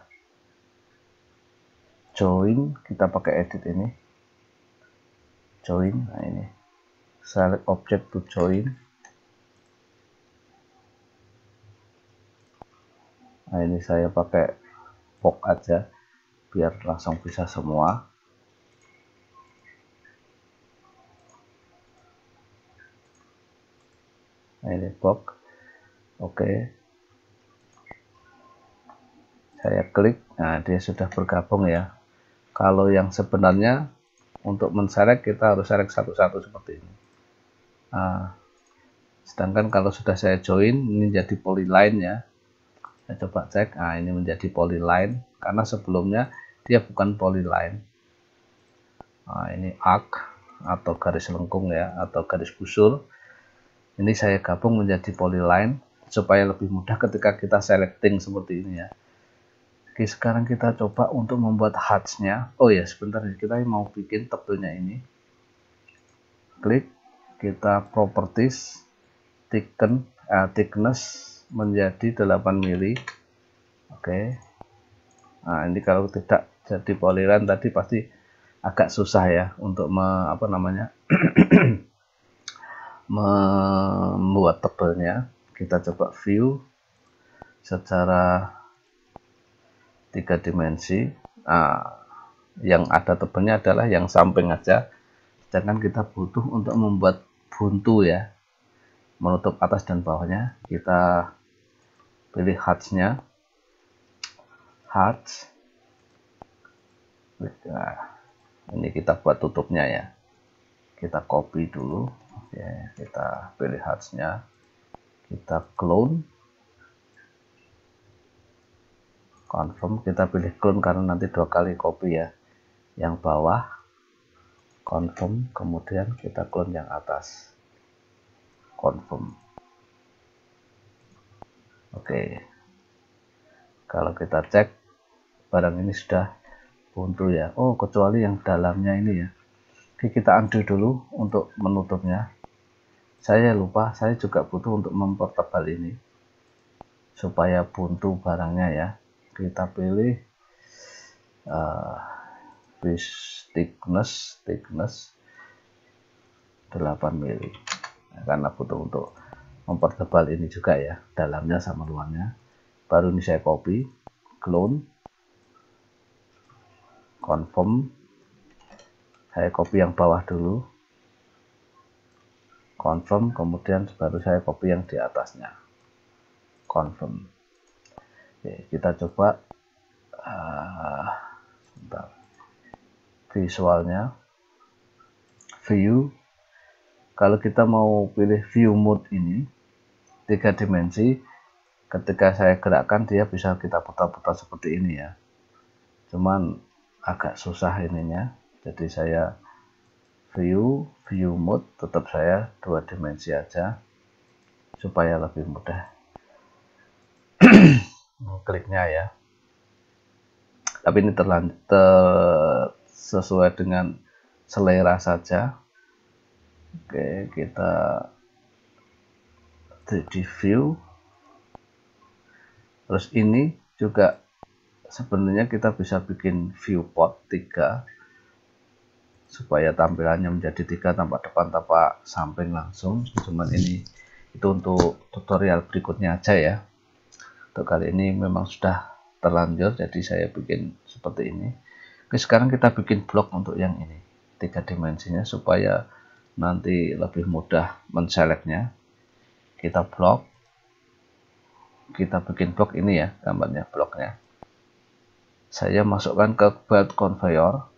[SPEAKER 1] Join, kita pakai edit ini. Join, nah ini. Select object to join. Nah ini saya pakai box aja, biar langsung bisa semua. Nah ini box. Oke. Saya klik, nah dia sudah bergabung ya. Kalau yang sebenarnya untuk menselect kita harus select satu-satu seperti ini. Nah, sedangkan kalau sudah saya join, ini jadi polyline ya. Saya coba cek, nah ini menjadi polyline karena sebelumnya dia bukan polyline. Nah, ini arc atau garis lengkung ya, atau garis busur. Ini saya gabung menjadi polyline supaya lebih mudah ketika kita selecting seperti ini ya. Oke, sekarang kita coba untuk membuat hatch-nya. Oh ya, sebentar, kita mau bikin tebelnya ini. Klik, kita properties, thickness menjadi 8 mili. Oke. Nah, ini kalau tidak jadi polyline tadi pasti agak susah ya untuk membuat tebelnya. Kita coba view secara 3 dimensi. Nah, yang ada tebelnya adalah yang samping aja, sedangkan kita butuh untuk membuat buntu ya, menutup atas dan bawahnya. Kita pilih hatch-nya, hatch. Nah, ini kita buat tutupnya ya, kita copy dulu. Oke, kita pilih hatch-nya, kita clone, confirm. Kita pilih clone karena nanti 2 kali copy ya, yang bawah confirm, kemudian kita clone yang atas, confirm. Oke, kalau kita cek barang ini sudah buntu ya. Oh, kecuali yang dalamnya ini ya. Oke, kita undo dulu untuk menutupnya. Saya lupa, saya juga butuh untuk mempertebal ini supaya buntu barangnya ya. Kita pilih thickness 8 mili. Nah, karena butuh untuk mempertebal ini juga ya, dalamnya sama luarnya. Baru ini saya copy, clone, confirm. Saya copy yang bawah dulu, confirm, kemudian baru saya copy yang di atasnya, confirm. Oke, kita coba sebentar. Visualnya, view. Kalau kita mau pilih view mode ini 3 dimensi, ketika saya gerakkan dia bisa kita putar-putar seperti ini ya. Cuman agak susah ininya, jadi saya view mode tetap saya 2 dimensi aja supaya lebih mudah kliknya ya. Tapi ini sesuai dengan selera saja. Oke, kita 3D view. Terus ini juga sebenarnya kita bisa bikin viewport 3 supaya tampilannya menjadi 3, tampak depan, tampak samping langsung. Cuman ini itu untuk tutorial berikutnya aja ya. Untuk kali ini memang sudah terlanjur, jadi saya bikin seperti ini. Oke, sekarang kita bikin blok untuk yang ini 3 dimensinya supaya nanti lebih mudah menselectnya. Kita bikin blok ini ya, gambarnya bloknya. saya masukkan ke build conveyor.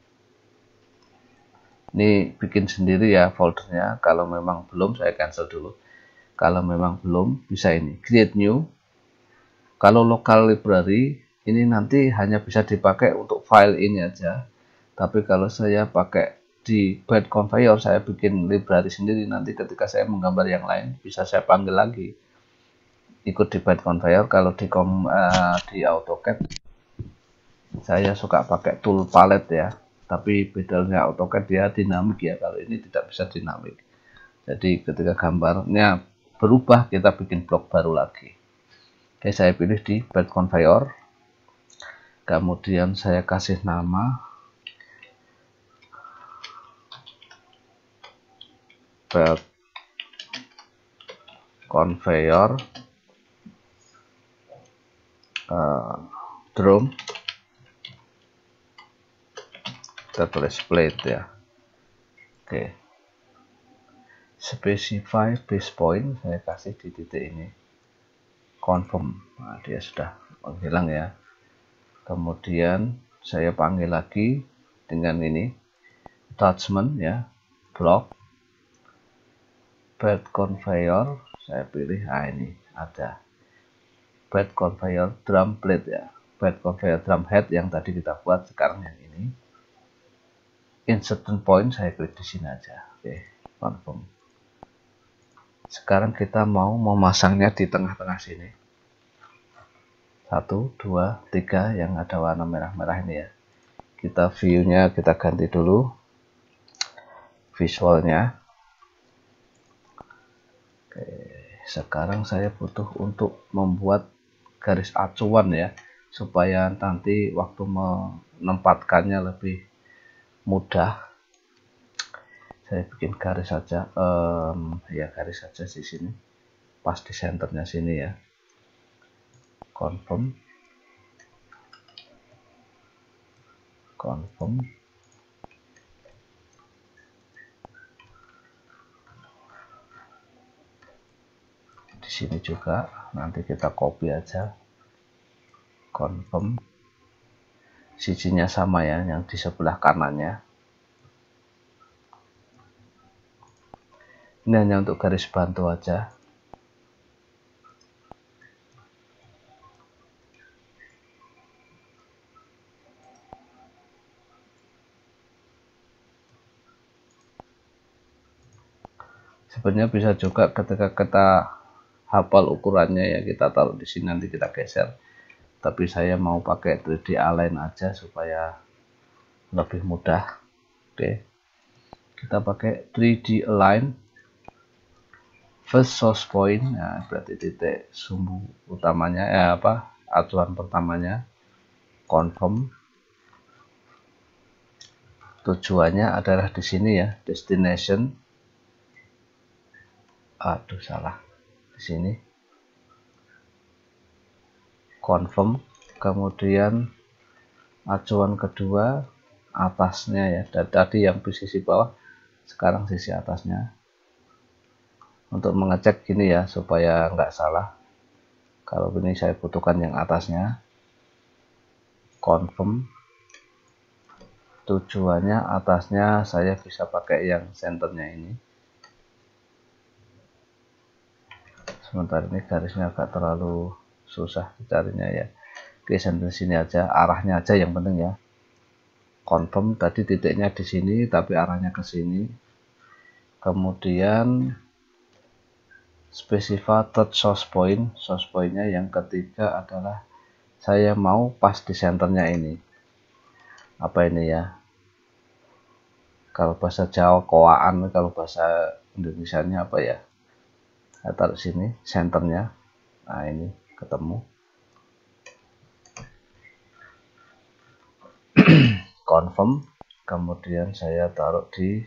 [SPEAKER 1] Ini bikin sendiri ya foldernya. Kalau memang belum, saya cancel dulu. Kalau memang belum, bisa ini create new. Kalau local library ini nanti hanya bisa dipakai untuk file ini aja. Tapi kalau saya pakai di build conveyor, saya bikin library sendiri. Nanti ketika saya menggambar yang lain, bisa saya panggil lagi ikut di build conveyor. Kalau di AutoCAD, saya suka pakai tool palette ya. Tapi bedanya AutoCAD dia dinamik ya. Kalau ini tidak bisa dinamik. Jadi ketika gambarnya berubah, kita bikin blok baru lagi. Oke, saya pilih di build conveyor. Kemudian saya kasih nama build conveyor drum, kita tulis plate ya. Oke, specify base point, saya kasih di titik ini, confirm. Nah, dia sudah menghilang ya. Kemudian saya panggil lagi dengan ini attachment ya, block build conveyor, saya pilih ini ada build conveyor drum plate ya, build conveyor drum head yang tadi kita buat, sekarang yang ini insert point, saya klik di sini aja. Oke, confirm. Sekarang kita mau memasangnya di tengah-tengah sini. 1, 2, 3 yang ada warna merah-merah ini ya. Kita view-nya kita ganti dulu visualnya. Oke, sekarang saya butuh untuk membuat garis acuan ya, supaya nanti waktu menempatkannya lebih mudah. Saya bikin garis saja, ya garis saja di sini, pas di senternya sini ya. Confirm. Di sini juga nanti kita copy aja. Confirm. Sijinya sama ya, yang di sebelah kanannya. Ini hanya untuk garis bantu aja. Sebenarnya bisa juga ketika kita hafal ukurannya ya, kita taruh di sini, nanti kita geser. Tapi saya mau pakai 3D align aja supaya lebih mudah. Oke, kita pakai 3D align first source point, nah berarti titik sumbu utamanya acuan pertamanya. Confirm. Tujuannya adalah di sini ya, destination. Aduh, salah di sini. Confirm. Kemudian acuan kedua atasnya ya, dan tadi yang di sisi bawah, sekarang sisi atasnya. Untuk mengecek gini ya, supaya nggak salah. Kalau ini saya butuhkan yang atasnya. Confirm. Tujuannya atasnya saya bisa pakai yang senternya ini. Sementara ini garisnya agak terlalu susah dicarinya ya. Oke, center sini aja, arahnya aja yang penting ya. Confirm, tadi titiknya di sini tapi arahnya ke sini. Kemudian specify third source pointnya yang ketiga adalah saya mau pas di senternya ini. Apa ini ya? Kalau bahasa Jawa koaan, kalau bahasa Indonesianya apa ya? Saya taruh sini senternya. Nah, ini ketemu. Confirm. Kemudian saya taruh di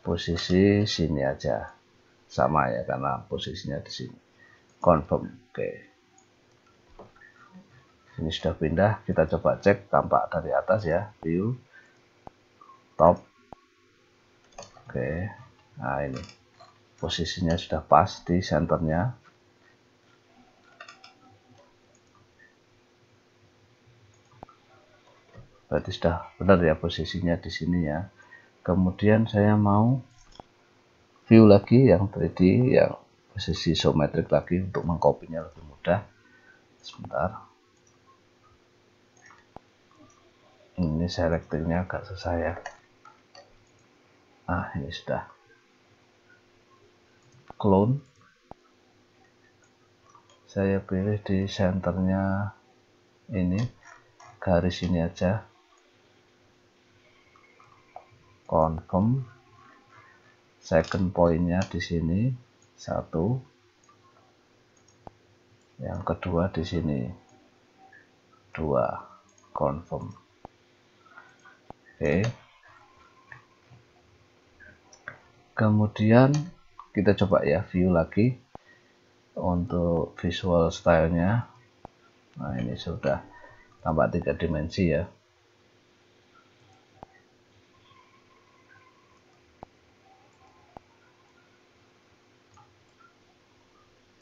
[SPEAKER 1] posisi sini aja, sama ya karena posisinya di sini. Confirm. Oke, ini sudah pindah. Kita coba cek tampak dari atas ya, view top. Oke, nah ini posisinya sudah pas di senternya. berarti sudah benar ya posisinya di sini ya. Kemudian saya mau view lagi yang 3D, yang posisi isometrik lagi untuk mengkopinya lebih mudah. Sebentar, ini selectingnya agak susah ya. Nah, ini sudah. Clone, saya pilih di centernya ini, garis ini aja. Confirm, second pointnya di sini 1, yang kedua di sini 2, confirm. Oke. Kemudian kita coba ya view lagi untuk visual stylenya. Nah, ini sudah tampak 3 dimensi ya.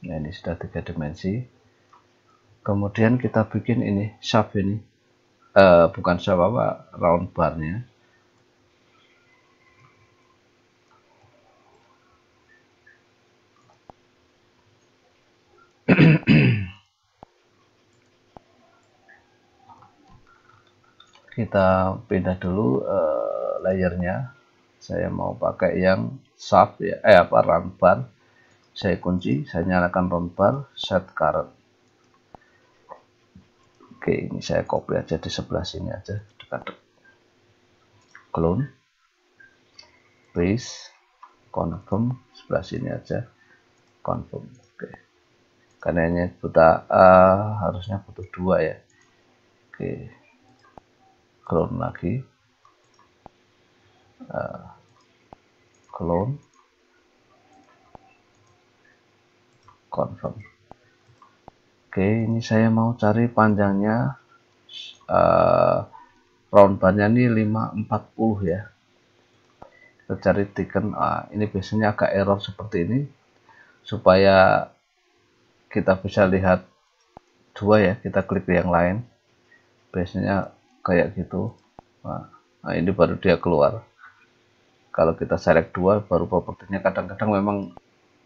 [SPEAKER 1] Nah, ini sudah 3 dimensi. Kemudian kita bikin ini shape ini, bukan shape apa, round barnya. Kita pindah dulu layernya. Saya mau pakai yang shape ya, round bar. Saya kunci, saya nyalakan round bar, set current. Oke, ini saya copy aja di sebelah sini aja, dekat. Clone, paste, confirm, sebelah sini aja, confirm. Oke, karena ini harusnya butuh 2 ya. Oke, clone lagi, clone, confirm. Oke, ini saya mau cari panjangnya, round barnya ini 540 ya. Kita cari thicken. Ini biasanya agak error seperti ini, supaya kita bisa lihat 2 ya, kita klik yang lain, biasanya kayak gitu. Nah, ini baru dia keluar. Kalau kita select 2 baru propertinya, kadang-kadang memang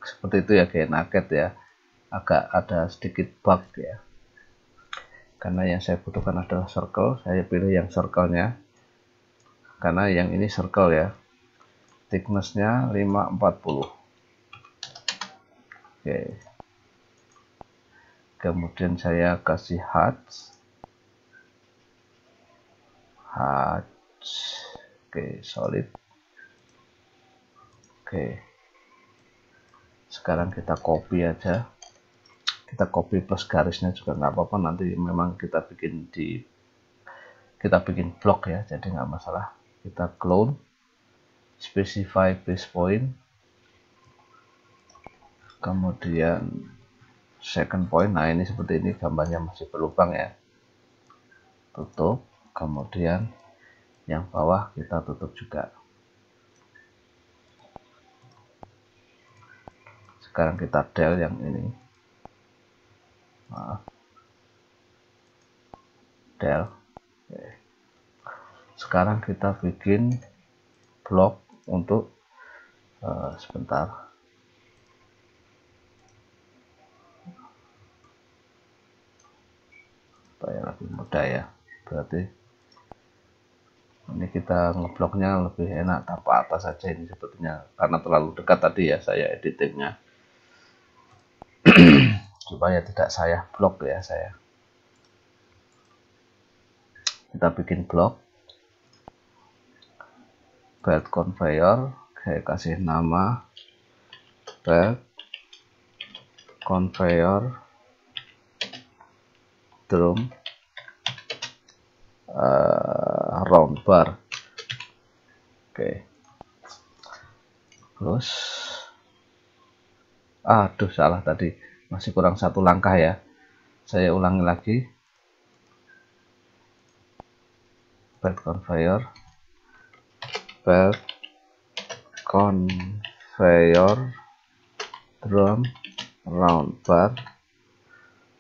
[SPEAKER 1] seperti itu ya, kayak naked ya, agak ada sedikit bug ya. Karena yang saya butuhkan adalah circle, saya pilih yang circle-nya, karena yang ini circle ya. Thickness-nya 540. Oke. Kemudian saya kasih hatch. Oke, solid. Oke. Sekarang kita copy aja. Kita copy plus garisnya juga nggak apa-apa, nanti memang kita bikin blok ya, jadi nggak masalah. Kita clone, specify base point, kemudian second point. Nah, ini seperti ini, gambarnya masih berlubang ya, tutup. Kemudian yang bawah kita tutup juga. Sekarang kita del yang ini, del. Oke. Sekarang kita bikin blok untuk sebentar, supaya lebih mudah ya. Berarti ini kita ngebloknya lebih enak tanpa atas saja ini sepertinya, karena terlalu dekat tadi ya saya editingnya. Supaya tidak saya blok ya saya. Kita bikin blok belt conveyor, saya kasih nama belt conveyor drum round bar. Oke. Terus aduh, salah tadi, masih kurang 1 langkah ya. Saya ulangi lagi. Belt conveyor drum round bar.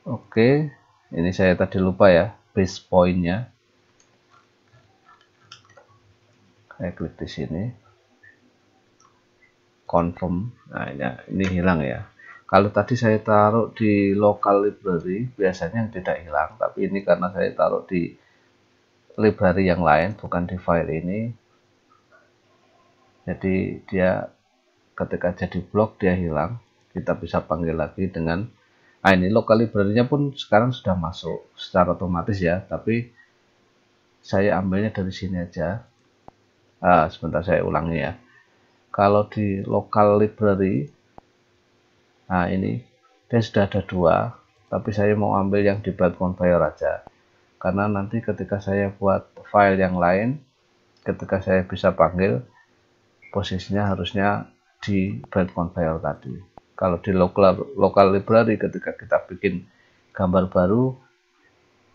[SPEAKER 1] Oke, ini saya tadi lupa ya, base pointnya. Saya klik di sini, confirm. Nah ini hilang ya. Kalau tadi saya taruh di local library biasanya tidak hilang, tapi ini karena saya taruh di library yang lain, bukan di file ini, jadi dia ketika jadi blok dia hilang. Kita bisa panggil lagi dengan ini local library-nya pun sekarang sudah masuk secara otomatis ya, tapi saya ambilnya dari sini aja. Sebentar saya ulangi ya. Kalau di local library, nah ini dia sudah ada 2, tapi saya mau ambil yang di byte conveyor aja, karena nanti ketika saya buat file yang lain, ketika saya bisa panggil, posisinya harusnya di byte conveyor tadi. Kalau di local library, ketika kita bikin gambar baru,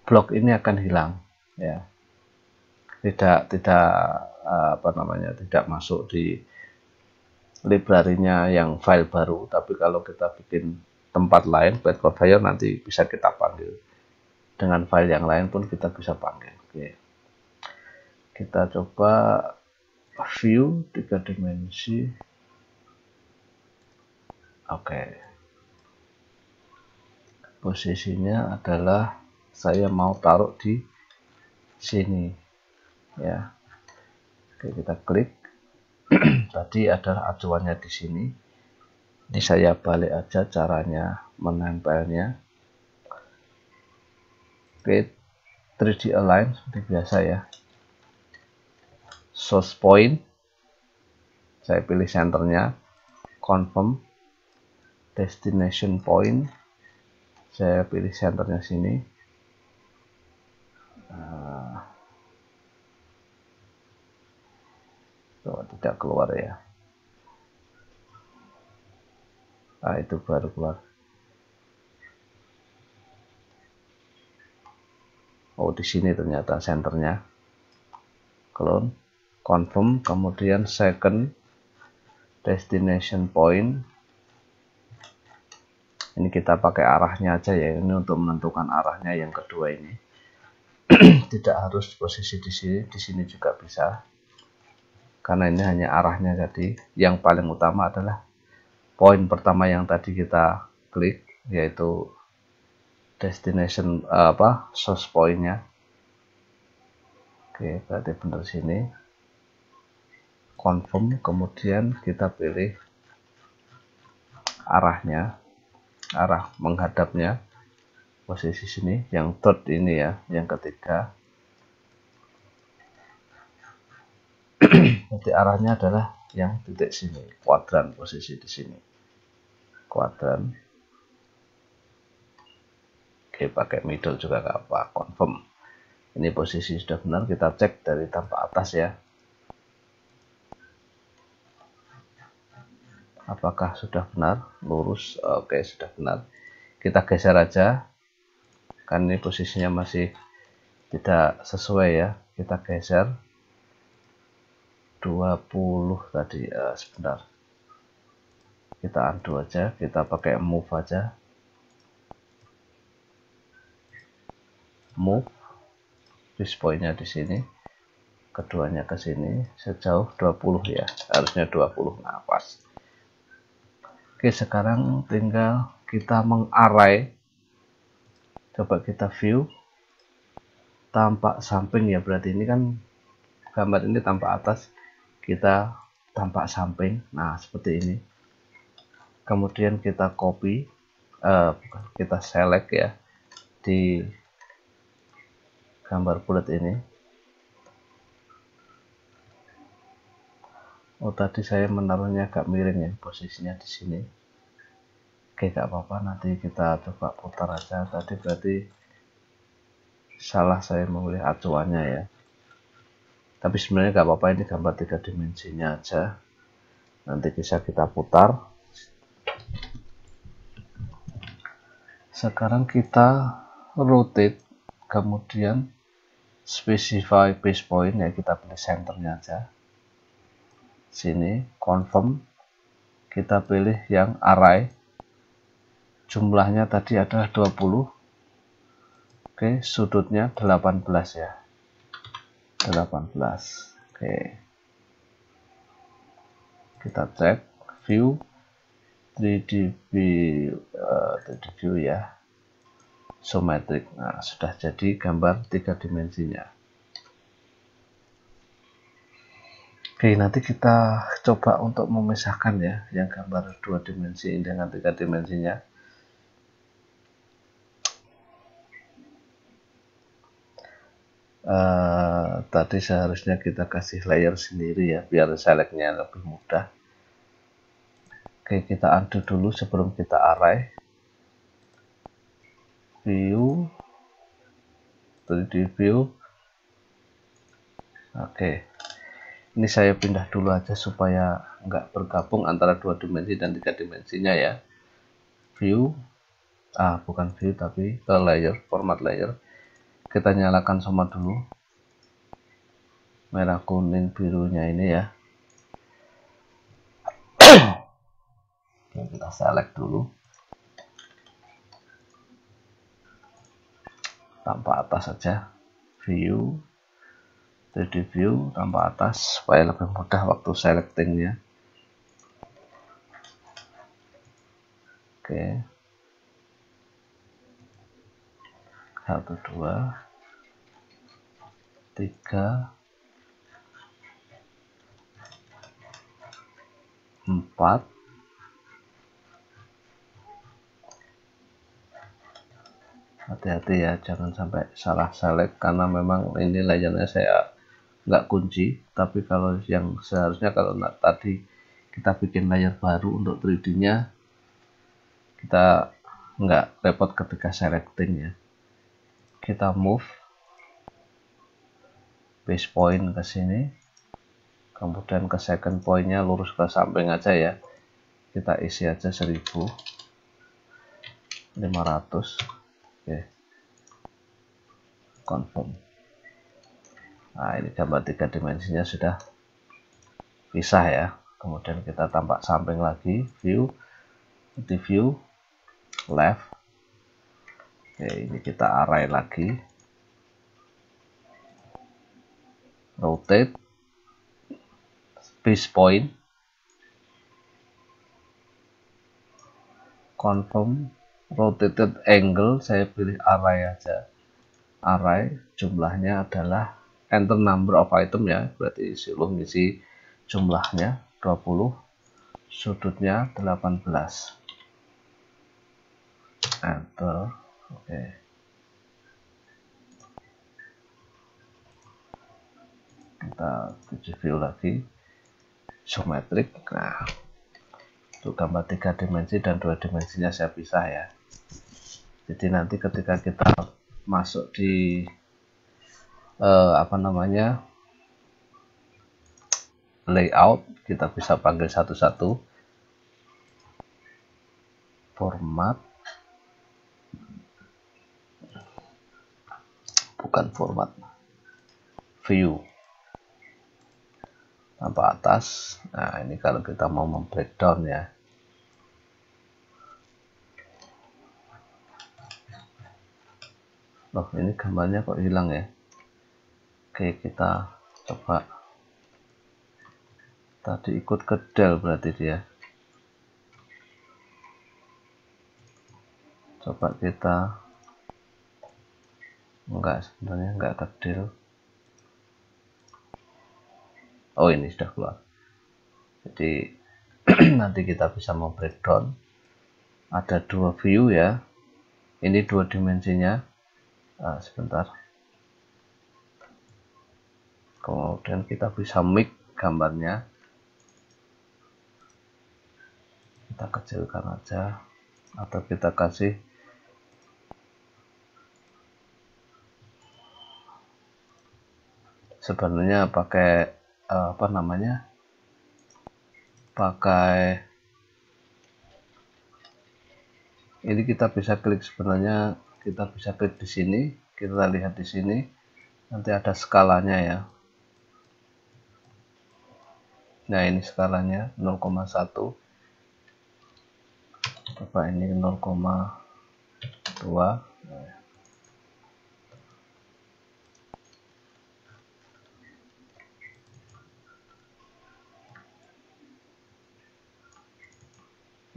[SPEAKER 1] blok ini akan hilang ya, tidak masuk di library-nya yang file baru. Tapi kalau kita bikin tempat lain byte conveyor, nanti bisa kita panggil dengan file yang lain pun kita bisa panggil. Oke, kita coba view 3 dimensi. Oke, posisinya adalah saya mau taruh di sini ya. Oke, kita klik. Tadi adalah acuannya di sini. Ini saya balik aja caranya menempelnya. Oke, 3D align seperti biasa ya. Source point, saya pilih centernya. Confirm. Destination point, saya pilih centernya sini. Tidak keluar ya. Itu baru keluar. Di sini ternyata centernya. Clone, confirm, kemudian second destination point. Ini kita pakai arahnya aja ya. Ini untuk menentukan arahnya yang kedua ini. Tidak harus posisi di sini juga bisa. Karena ini hanya arahnya tadi. Yang paling utama adalah poin pertama yang tadi kita klik, yaitu destination source point-nya. Oke, berarti benar sini. Confirm, kemudian kita pilih arahnya, arah menghadapnya, posisi sini, yang third ini ya, yang ketiga. Berarti arahnya adalah yang titik sini, kuadran, posisi di sini, kuadran. Oke, pakai middle juga nggak apa. Confirm, ini posisi sudah benar. Kita cek dari tampak atas ya, apakah sudah benar, lurus. Oke, sudah benar. Kita geser aja, kan ini posisinya masih tidak sesuai ya. Kita geser 20 tadi. Sebentar, kita undo aja, kita pakai move aja. Move this point-nya di sini, keduanya ke sini sejauh 20 ya, harusnya 20. Nah, pas. Oke, sekarang tinggal kita mengarray. Coba kita view tampak samping ya, berarti ini kan gambar ini tampak atas, kita tampak samping. Nah, seperti ini. Kemudian kita copy, kita select ya di gambar bulat ini. Tadi saya menaruhnya agak miring ya, posisinya di sini. Oke, gak apa-apa, nanti kita coba putar aja. Tadi berarti salah saya memilih acuannya ya. Tapi sebenarnya gak apa-apa, ini gambar 3 dimensinya aja. Nanti bisa kita putar. Sekarang kita rotate, kemudian specify base point ya, kita pilih centernya aja. Sini, confirm, kita pilih yang array. Jumlahnya tadi adalah 20. Oke, sudutnya 18 ya. 18. Oke. Kita cek view 3D view ya, isometrik. Nah, sudah jadi gambar 3 dimensinya. Oke, nanti kita coba untuk memisahkan ya yang gambar 2 dimensi dengan 3 dimensinya. Tadi seharusnya kita kasih layer sendiri ya biar selectnya lebih mudah. Oke, kita undo dulu sebelum kita array view 3D view. Oke, ini saya pindah dulu aja supaya nggak bergabung antara 2 dimensi dan 3 dimensinya ya. View, bukan view tapi ke layer, format layer. Kita nyalakan semua dulu, merah kuning birunya ini ya. Kita select dulu tanpa atas saja, view 3D view tanpa atas supaya lebih mudah waktu selectingnya. Oke, 1 2 3 4. Hati-hati ya, jangan sampai salah select karena memang ini layarnya saya nggak kunci. Tapi kalau yang seharusnya kalau tadi kita bikin layar baru untuk 3D nya, kita nggak repot ketika selecting ya. Kita move base point ke sini, kemudian ke second pointnya lurus ke samping aja ya. Kita isi aja 1500. Oke, confirm. Nah, ini gambar 3 dimensinya sudah pisah ya. Kemudian kita tampak samping lagi, view di view left. Oke, ini kita array lagi, rotate base point, confirm rotated angle. Saya pilih array aja, array jumlahnya adalah enter number of item ya, berarti suruh ngisi jumlahnya 20, sudutnya 18, enter. Oke, kita view lagi, isometrik. Nah, untuk gambar 3 dimensi dan 2 dimensinya saya pisah ya. Jadi nanti ketika kita masuk di layout, kita bisa panggil satu-satu. Format, bukan format, view tanpa atas. Nah, ini kalau kita mau membreakdown ya. Loh, ini gambarnya kok hilang ya. Oke, kita coba. Tadi ikut ke del berarti dia. Coba kita, enggak, sebenarnya enggak ke del. Oh, ini sudah keluar. Jadi nanti kita bisa mau breakdown. Ada 2 view ya. Ini 2 dimensinya. Sebentar. Kemudian kita bisa mix gambarnya. Kita kecilkan aja, atau kita kasih sebenarnya pakai pakai ini kita bisa klik, sebenarnya kita bisa klik di sini, kita lihat di sini nanti ada skalanya ya. Nah, ini skalanya 0,1, coba ini 0,2.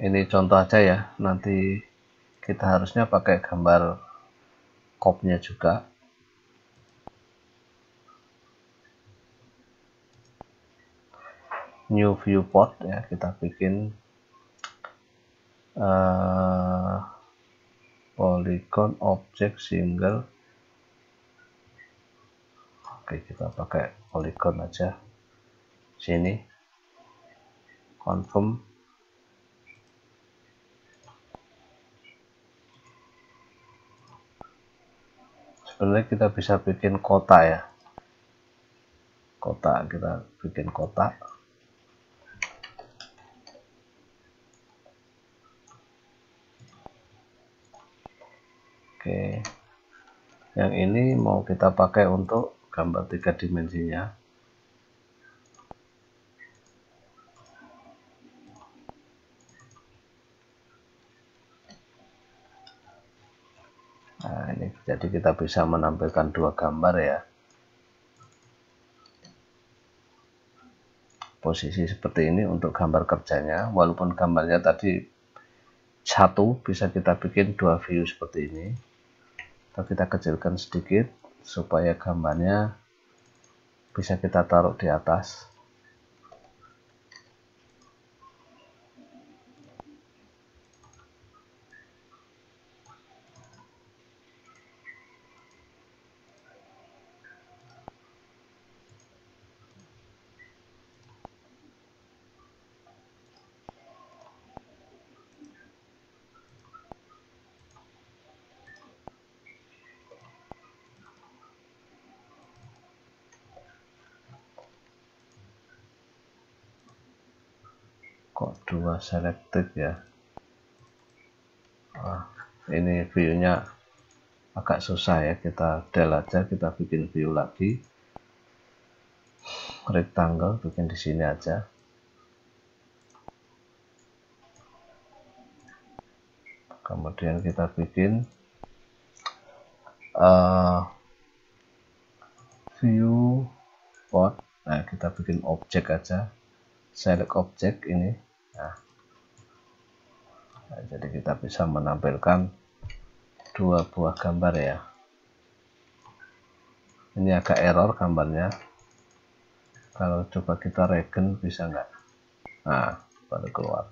[SPEAKER 1] Ini contoh aja ya, nanti kita harusnya pakai gambar kopnya juga. New viewport ya, kita bikin polygon object single. Oke, kita pakai polygon aja. Sini confirm. Sebenarnya kita bisa bikin kota ya, kota, kita bikin kota. Oke, yang ini mau kita pakai untuk gambar 3 dimensinya. Nah, ini jadi kita bisa menampilkan 2 gambar ya. Posisi seperti ini untuk gambar kerjanya, walaupun gambarnya tadi satu, bisa kita bikin 2 view seperti ini. Atau kita kecilkan sedikit supaya gambarnya bisa kita taruh di atas. Kok 2 selected ya? Ini view-nya agak susah ya, kita del aja, kita bikin view lagi. Rectangle bikin di sini aja. Kemudian kita bikin view port. Nah, kita bikin objek aja. Select objek ini. Nah, jadi kita bisa menampilkan 2 buah gambar ya. Ini agak error gambarnya. Kalau coba kita regen bisa nggak? Nah, baru keluar.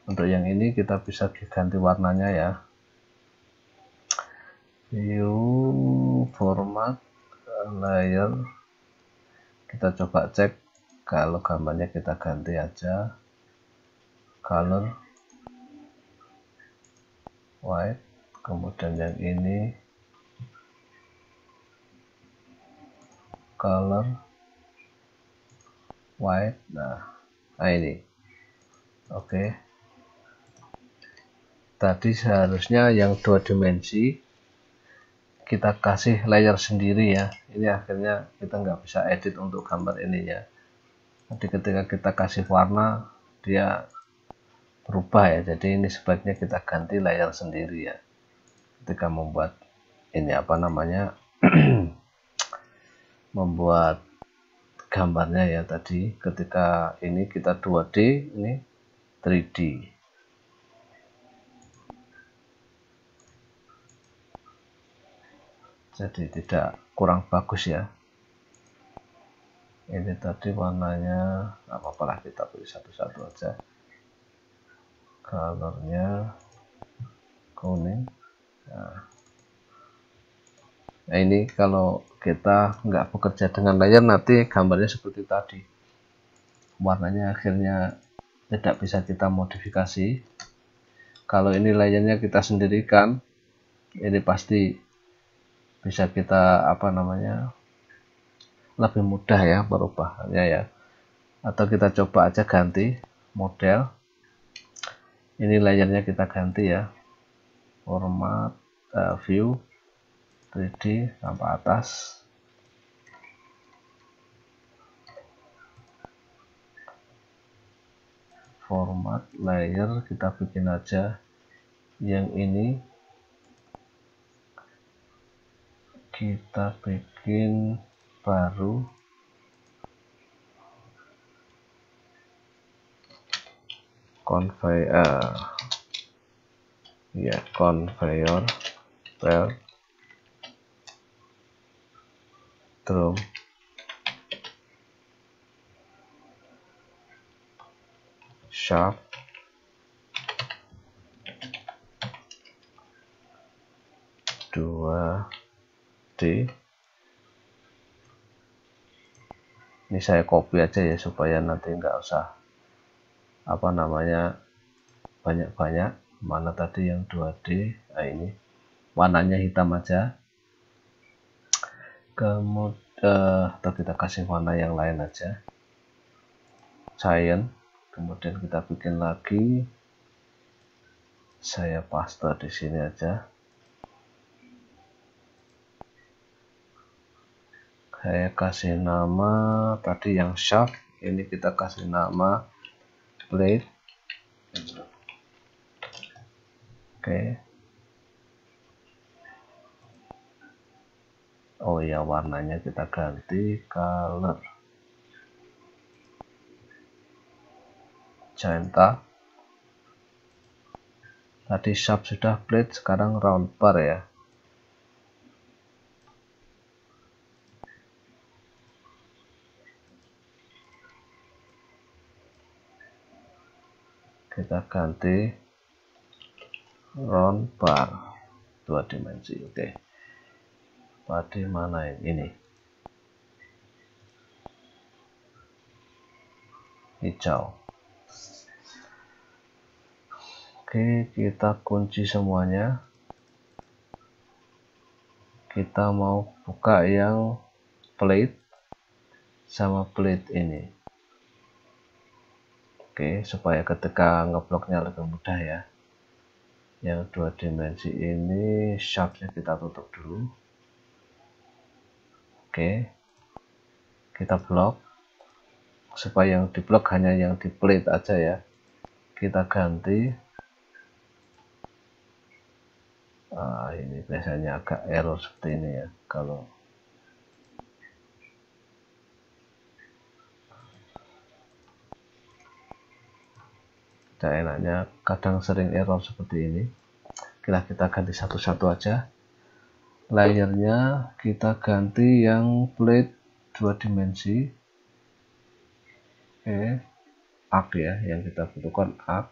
[SPEAKER 1] Untuk yang ini kita bisa ganti warnanya ya. View, format, layer. Kita coba cek kalau gambarnya kita ganti aja. Color white, kemudian yang ini color white. Nah ini oke. Tadi seharusnya yang 2 dimensi kita kasih layer sendiri ya. Ini akhirnya kita nggak bisa edit untuk gambar ininya. Nanti ketika kita kasih warna dia berubah ya. Jadi ini sebaiknya kita ganti layer sendiri ya ketika membuat ini apa namanya membuat gambarnya ya. Tadi ketika ini kita 2D, ini 3D. Jadi tidak kurang bagus ya. Ini tadi warnanya apa-apalah, kita pilih satu-satu aja. Colornya kuning. Nah ini kalau kita nggak bekerja dengan layer nanti gambarnya seperti tadi, warnanya akhirnya tidak bisa kita modifikasi. Kalau ini layernya kita sendirikan, ini pasti bisa kita apa namanya lebih mudah ya perubahannya ya. Atau kita coba aja ganti model, ini layernya kita ganti ya, format view 3D sampai atas. Format layer kita bikin aja yang ini, kita bikin baru. conveyor ya, conveyor belt drum shaft dua D. Ini saya copy aja ya supaya nanti nggak usah apa namanya banyak-banyak. Mana tadi yang 2D? Nah, ini warnanya hitam aja. Kemudian atau kita kasih warna yang lain aja, cyan. Kemudian kita bikin lagi, saya paste di sini aja. Saya kasih nama tadi yang shaft, ini kita kasih nama blade. Oke. Oh ya, warnanya kita ganti color magenta. Tadi shaft sudah, blade, sekarang round bar ya. Kita ganti round bar 2 dimensi. Oke. Tadi mana ini? Hijau. Oke, kita kunci semuanya. Kita mau buka yang plate sama plate ini. Oke, supaya ketika ngebloknya lebih mudah ya. Yang 2 dimensi ini shaftnya kita tutup dulu. Oke, kita blok supaya yang di blok hanya yang di plate aja ya. Kita ganti. Ini biasanya agak error seperti ini ya. Kalau enaknya kadang sering error seperti ini. Kita ganti satu-satu aja. Layernya kita ganti yang plate 2 dimensi. Oke, arc ya, yang kita butuhkan arc.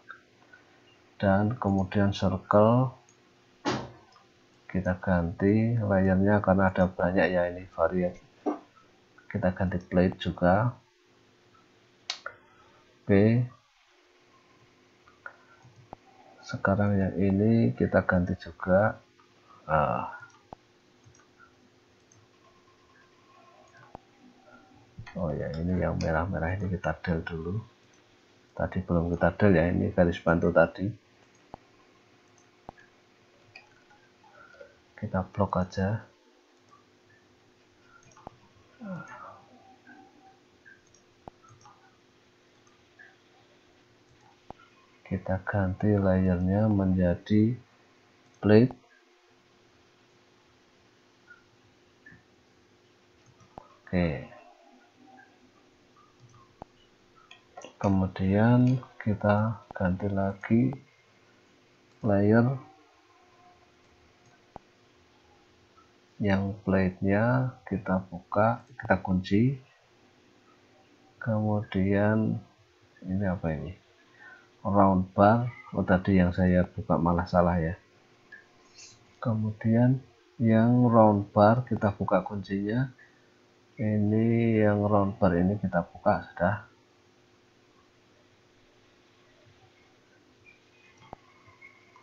[SPEAKER 1] Dan kemudian circle kita ganti layernya karena ada banyak ya, ini varian. Kita ganti plate juga. Oke. Sekarang yang ini kita ganti juga. Oh ya, ini yang merah-merah ini kita del dulu. Tadi belum kita del ya, ini garis bantu tadi. Kita blok aja. Kita ganti layernya menjadi plate. Oke. Kemudian kita ganti lagi layer yang plate-nya kita buka, kita kunci. Kemudian ini apa ini? Round bar. Oh, tadi yang saya buka malah salah ya. Kemudian yang round bar kita buka kuncinya. Ini yang round bar ini kita buka sudah.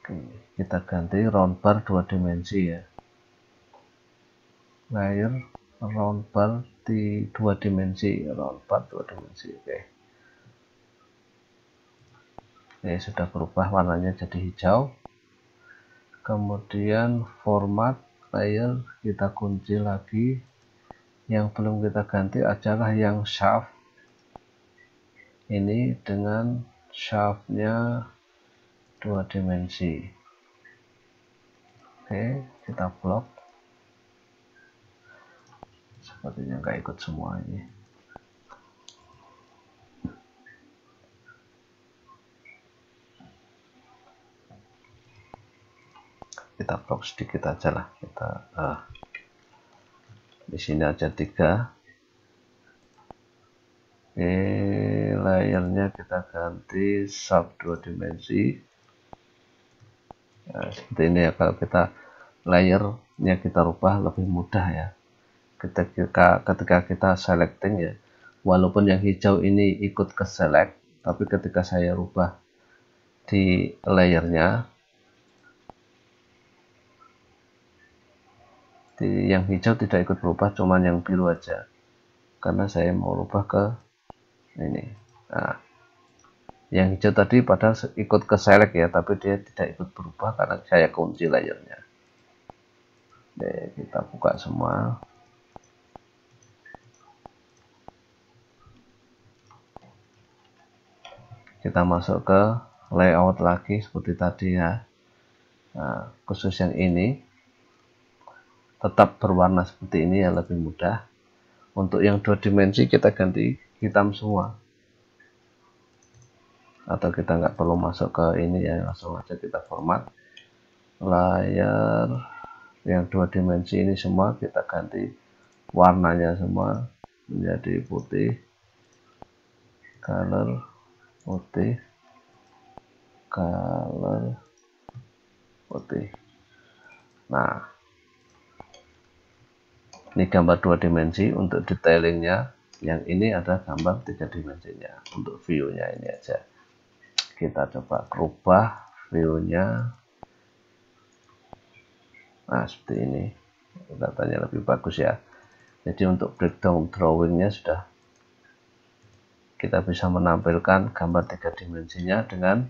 [SPEAKER 1] Oke, kita ganti round bar 2 dimensi ya. Layer round bar di 2 dimensi, round bar 2 dimensi. Oke. Oke, sudah berubah warnanya jadi hijau. Kemudian format layer kita kunci lagi. Yang belum kita ganti adalah yang shaft. Ini dengan shaftnya 2 dimensi. Oke, kita blok. Sepertinya nggak ikut semua ini. sedikit aja lah, kita di sini aja 3. Layernya kita ganti sub 2 dimensi. Nah, seperti ini ya, kalau kita layernya kita rubah lebih mudah ya. Ketika kita selecting ya, walaupun yang hijau ini ikut ke select, tapi ketika saya rubah di layernya, yang hijau tidak ikut berubah, cuman yang biru aja, karena saya mau rubah ke ini. Nah, yang hijau tadi padahal ikut ke select ya, tapi dia tidak ikut berubah karena saya kunci layernya. Oke, kita buka semua. Kita masuk ke layout lagi seperti tadi ya. Nah, khusus yang ini tetap berwarna seperti ini ya, lebih mudah. Untuk yang 2 dimensi kita ganti hitam semua, atau kita nggak perlu masuk ke ini ya, langsung aja kita format layar yang 2 dimensi ini semua, kita ganti warnanya semua menjadi putih, color putih, color putih. Nah, ini gambar 2 dimensi. Untuk detailingnya yang ini ada gambar 3 dimensinya. Untuk view-nya ini aja, kita coba rubah view-nya. Nah, seperti ini, katanya lebih bagus ya. Jadi untuk breakdown drawingnya sudah kita bisa menampilkan gambar 3 dimensinya dengan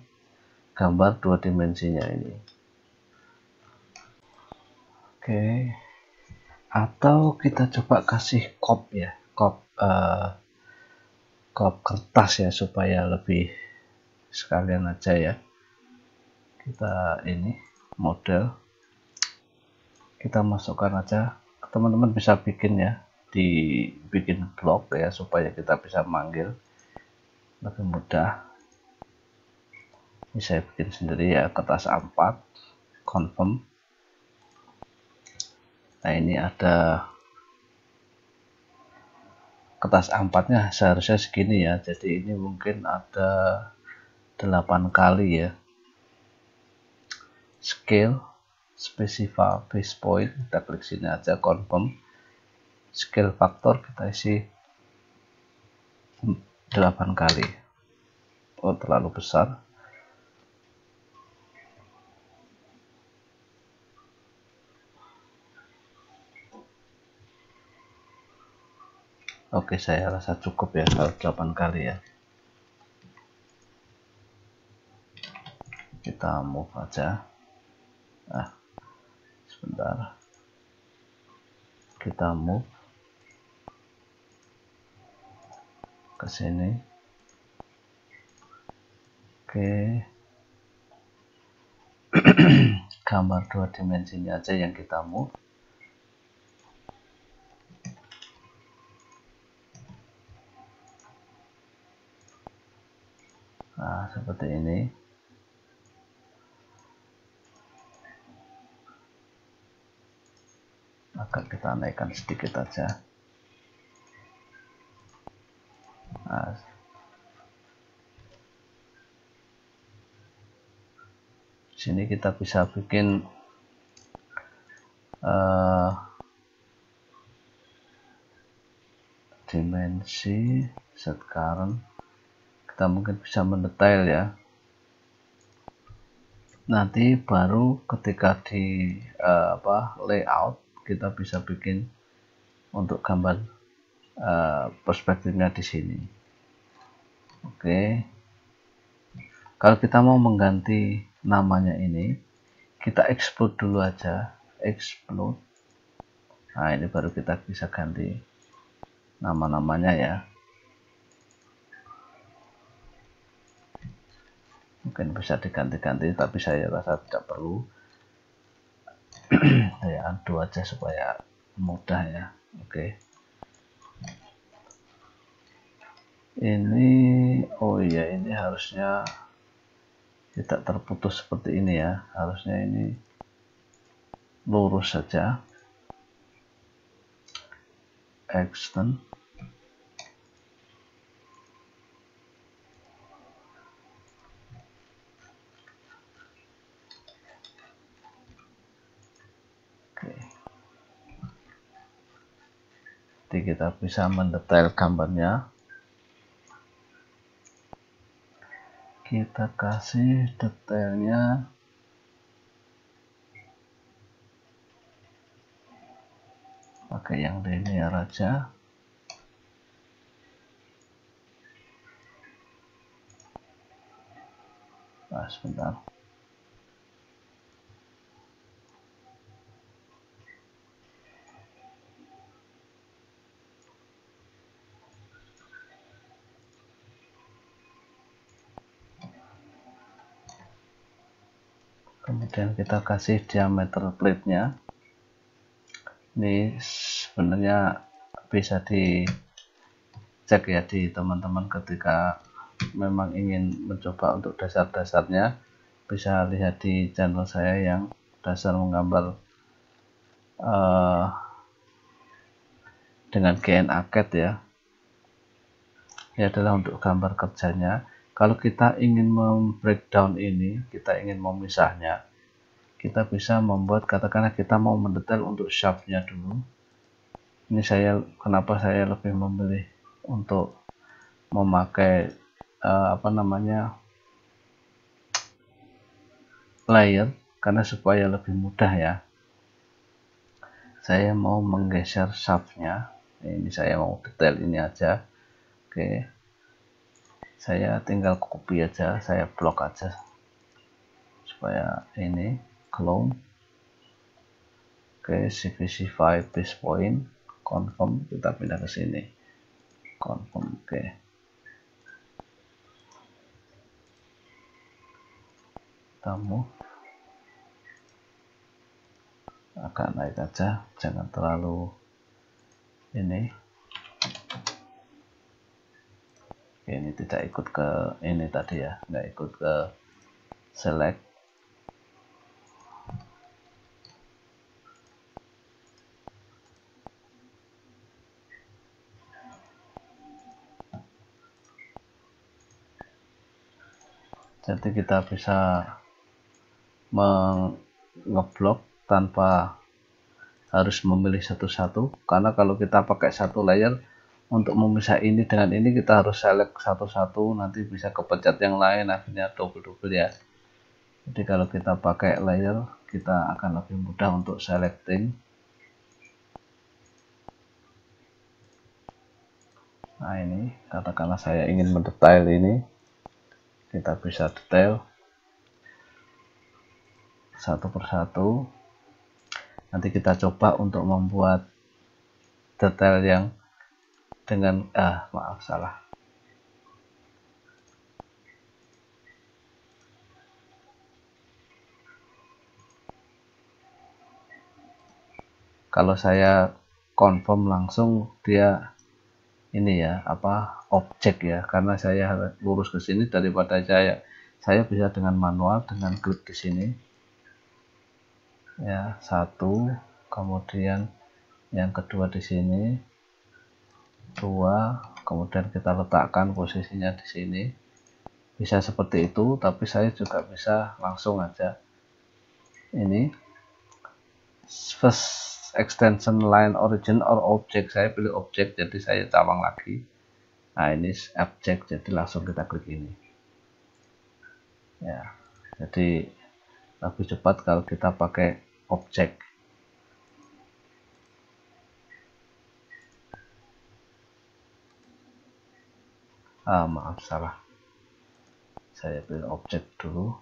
[SPEAKER 1] gambar 2 dimensinya ini. Oke, atau kita coba kasih cop ya, cop kertas ya, supaya lebih sekalian aja ya. Kita ini model, kita masukkan aja, teman-teman bisa bikin ya, dibikin blok ya, supaya kita bisa manggil lebih mudah. Ini saya bikin sendiri ya, kertas A4 confirm. Nah, ini ada kertas A4 nya seharusnya segini ya, jadi ini mungkin ada 8 kali ya. Scale, specify base point, kita klik sini aja, confirm. Scale factor kita isi 8 kali. Oh, terlalu besar. Oke, saya rasa cukup ya kalau 8 kali ya. Kita move aja. Nah, sebentar. Kita move ke sini. Oke. Gambar 2 dimensinya aja yang kita move. Nah, seperti ini. Agak kita naikkan sedikit aja. Nah, sini kita bisa bikin dimensi set current. Kita mungkin bisa mendetail ya. Nanti baru ketika di layout kita bisa bikin untuk gambar perspektifnya di sini. Oke. Kalau kita mau mengganti namanya ini, kita explode dulu aja, explode. Nah, ini baru kita bisa ganti nama-namanya ya. Mungkin bisa diganti-ganti, tapi saya rasa tidak perlu. Saya undo aja supaya mudah ya. Oke. Ini, oh iya, ini harusnya tidak terputus seperti ini ya. Harusnya ini lurus saja, extend, oke. Jadi kita bisa mendetail gambarnya. Kita kasih detailnya pakai yang linear aja. Nah, sebentar. Kemudian kita kasih diameter plate-nya. Ini sebenarnya bisa dicek ya di teman-teman ketika memang ingin mencoba untuk dasar-dasarnya, bisa lihat di channel saya yang dasar menggambar dengan GNA CAD ya. Ini adalah untuk gambar kerjanya. Kalau kita ingin membreakdown ini, kita ingin memisahnya, kita bisa membuat, katakanlah kita mau mendetail untuk shaftnya dulu. Ini kenapa saya lebih memilih untuk memakai layer, karena supaya lebih mudah ya. Saya mau menggeser shaftnya, ini saya mau detail ini aja. Oke, saya tinggal copy aja, saya blok aja supaya ini clone. Oke, CVC5 base point, confirm, kita pindah ke sini, confirm. Oke, kita move agak naik aja, jangan terlalu ini. Oke, ini tidak ikut ke ini tadi ya, nggak ikut ke select. Jadi kita bisa ngeblok tanpa harus memilih satu-satu, karena kalau kita pakai satu layer untuk memisah ini dengan ini kita harus select satu-satu, nanti bisa kepencet yang lain, akhirnya double-double ya. Jadi kalau kita pakai layer, kita akan lebih mudah untuk selecting. Nah, ini katakanlah saya ingin mendetail ini, kita bisa detail satu persatu. Nanti kita coba untuk membuat detail yang dengan maaf, salah. Kalau saya confirm langsung dia ini ya, objek ya, karena saya lurus ke sini, daripada saya bisa dengan manual dengan klik di sini ya, satu, kemudian yang kedua di sini, dua, kemudian kita letakkan posisinya di sini. Bisa seperti itu, tapi saya juga bisa langsung aja ini first extension line origin or object, saya pilih objek, jadi saya cawang lagi. Nah, ini objek, jadi langsung kita klik ini ya. Jadi lebih cepat kalau kita pakai objek. Maaf, salah, saya pilih objek dulu.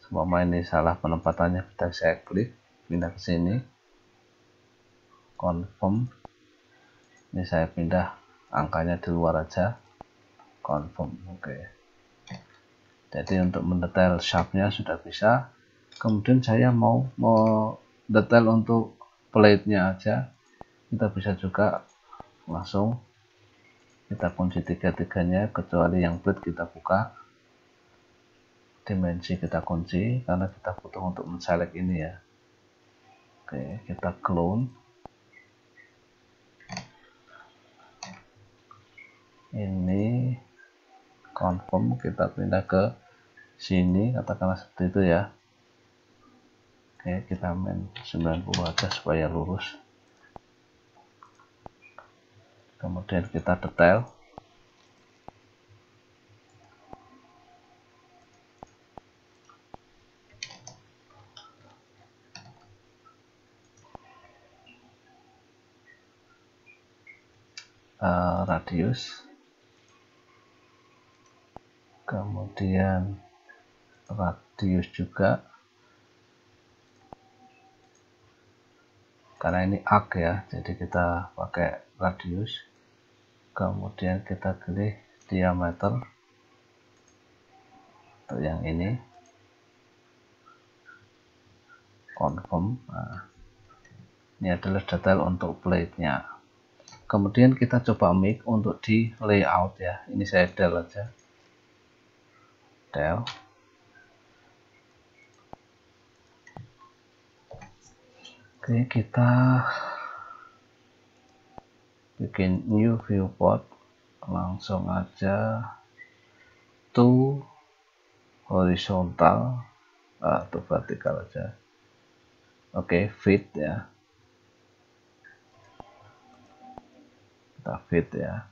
[SPEAKER 1] Semua ini salah penempatannya, sudah saya klik, pindah ke sini, confirm. Ini saya pindah angkanya di luar aja, confirm. Oke. Jadi untuk mendetail shaftnya sudah bisa. Kemudian saya mau detail untuk plate-nya aja, kita bisa juga langsung kita kunci tiga-tiganya kecuali yang plate kita buka, dimensi kita kunci karena kita butuh untuk menselect ini ya. Oke, kita clone ini, confirm, kita pindah ke sini, katakanlah seperti itu ya. Oke, kita main 90 aja supaya lurus. Kemudian kita detail. Radius. Kemudian radius juga. Karena ini arc ya, jadi kita pakai radius. Kemudian kita pilih diameter untuk yang ini, confirm. Nah, ini adalah detail untuk plate-nya. Kemudian kita coba make untuk di layout ya. Ini saya del aja, del. Oke, kita bikin new viewport, langsung aja to horizontal atau vertikal aja. Oke, fit ya, kita fit ya,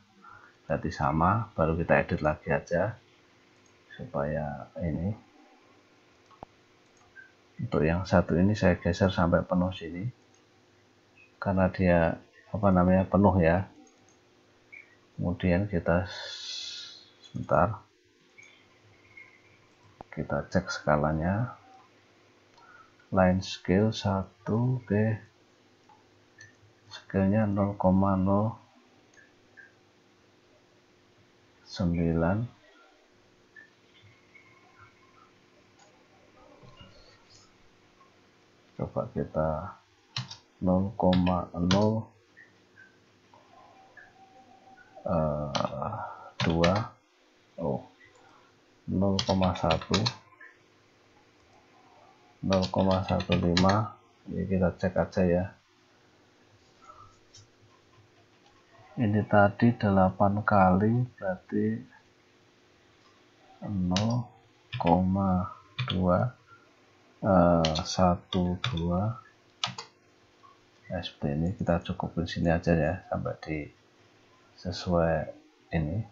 [SPEAKER 1] berarti sama. Baru kita edit lagi aja supaya ini. Untuk yang satu ini saya geser sampai penuh sini karena dia penuh ya. Kemudian kita sebentar, kita cek skalanya, line scale 1, oke, scale-nya 0,09. Coba kita 0,02, 0,1, 0,15. Ini kita cek aja ya. Ini tadi 8 kali berarti 0,212. Nah, seperti ini kita cukupin sini aja ya sampai di sesuai ini.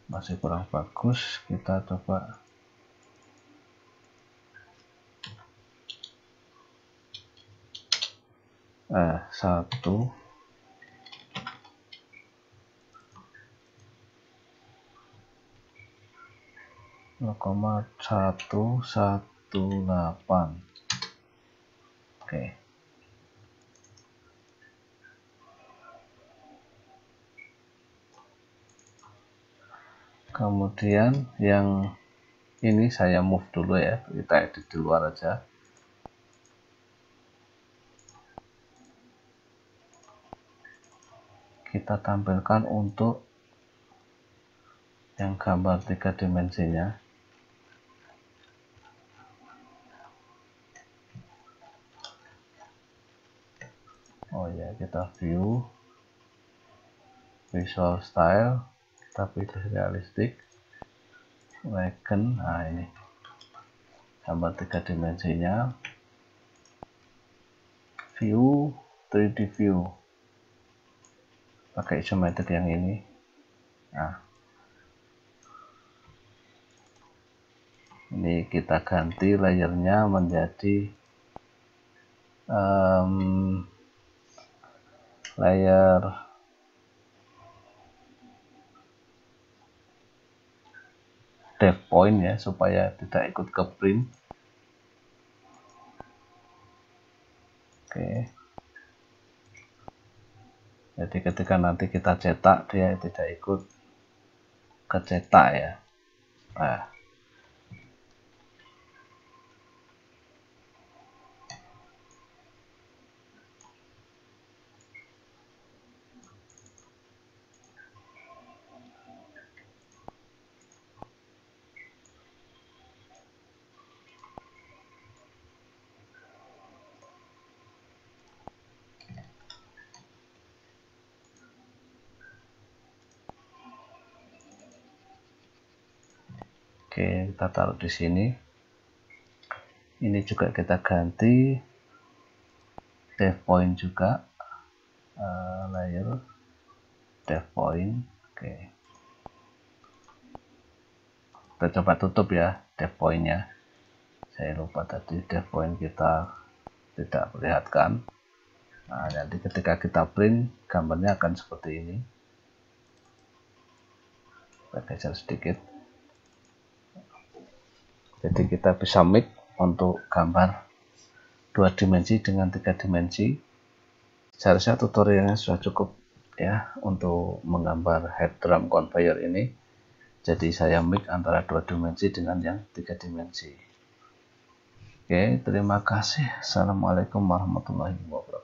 [SPEAKER 1] Masih kurang bagus, kita coba satu, 0,118. Oke. Kemudian yang ini saya move dulu ya, kita edit di luar aja. Kita tampilkan untuk yang gambar 3 dimensinya. Oh ya, kita view, visual style, kita pilih realistic, wagon. Nah, ini gambar 3 dimensinya, view, 3D view, pakai isometric yang ini. Nah, ini kita ganti layernya menjadi layer depth point ya, supaya tidak ikut ke print. Oke. Jadi ketika nanti kita cetak, dia tidak ikut kecetak ya. Nah, Oke, kita taruh di sini. Ini juga kita ganti dev point juga, layer dev point. Oke, kita coba tutup ya dev pointnya. Saya lupa tadi dev point kita tidak perlihatkan. Nah, nanti ketika kita print gambarnya akan seperti ini. Kita geser sedikit. Jadi kita bisa mix untuk gambar 2 dimensi dengan 3 dimensi. Seharusnya tutorialnya sudah cukup ya untuk menggambar head drum conveyor ini. Jadi saya mix antara 2 dimensi dengan yang 3 dimensi. Oke, terima kasih. Assalamualaikum warahmatullahi wabarakatuh.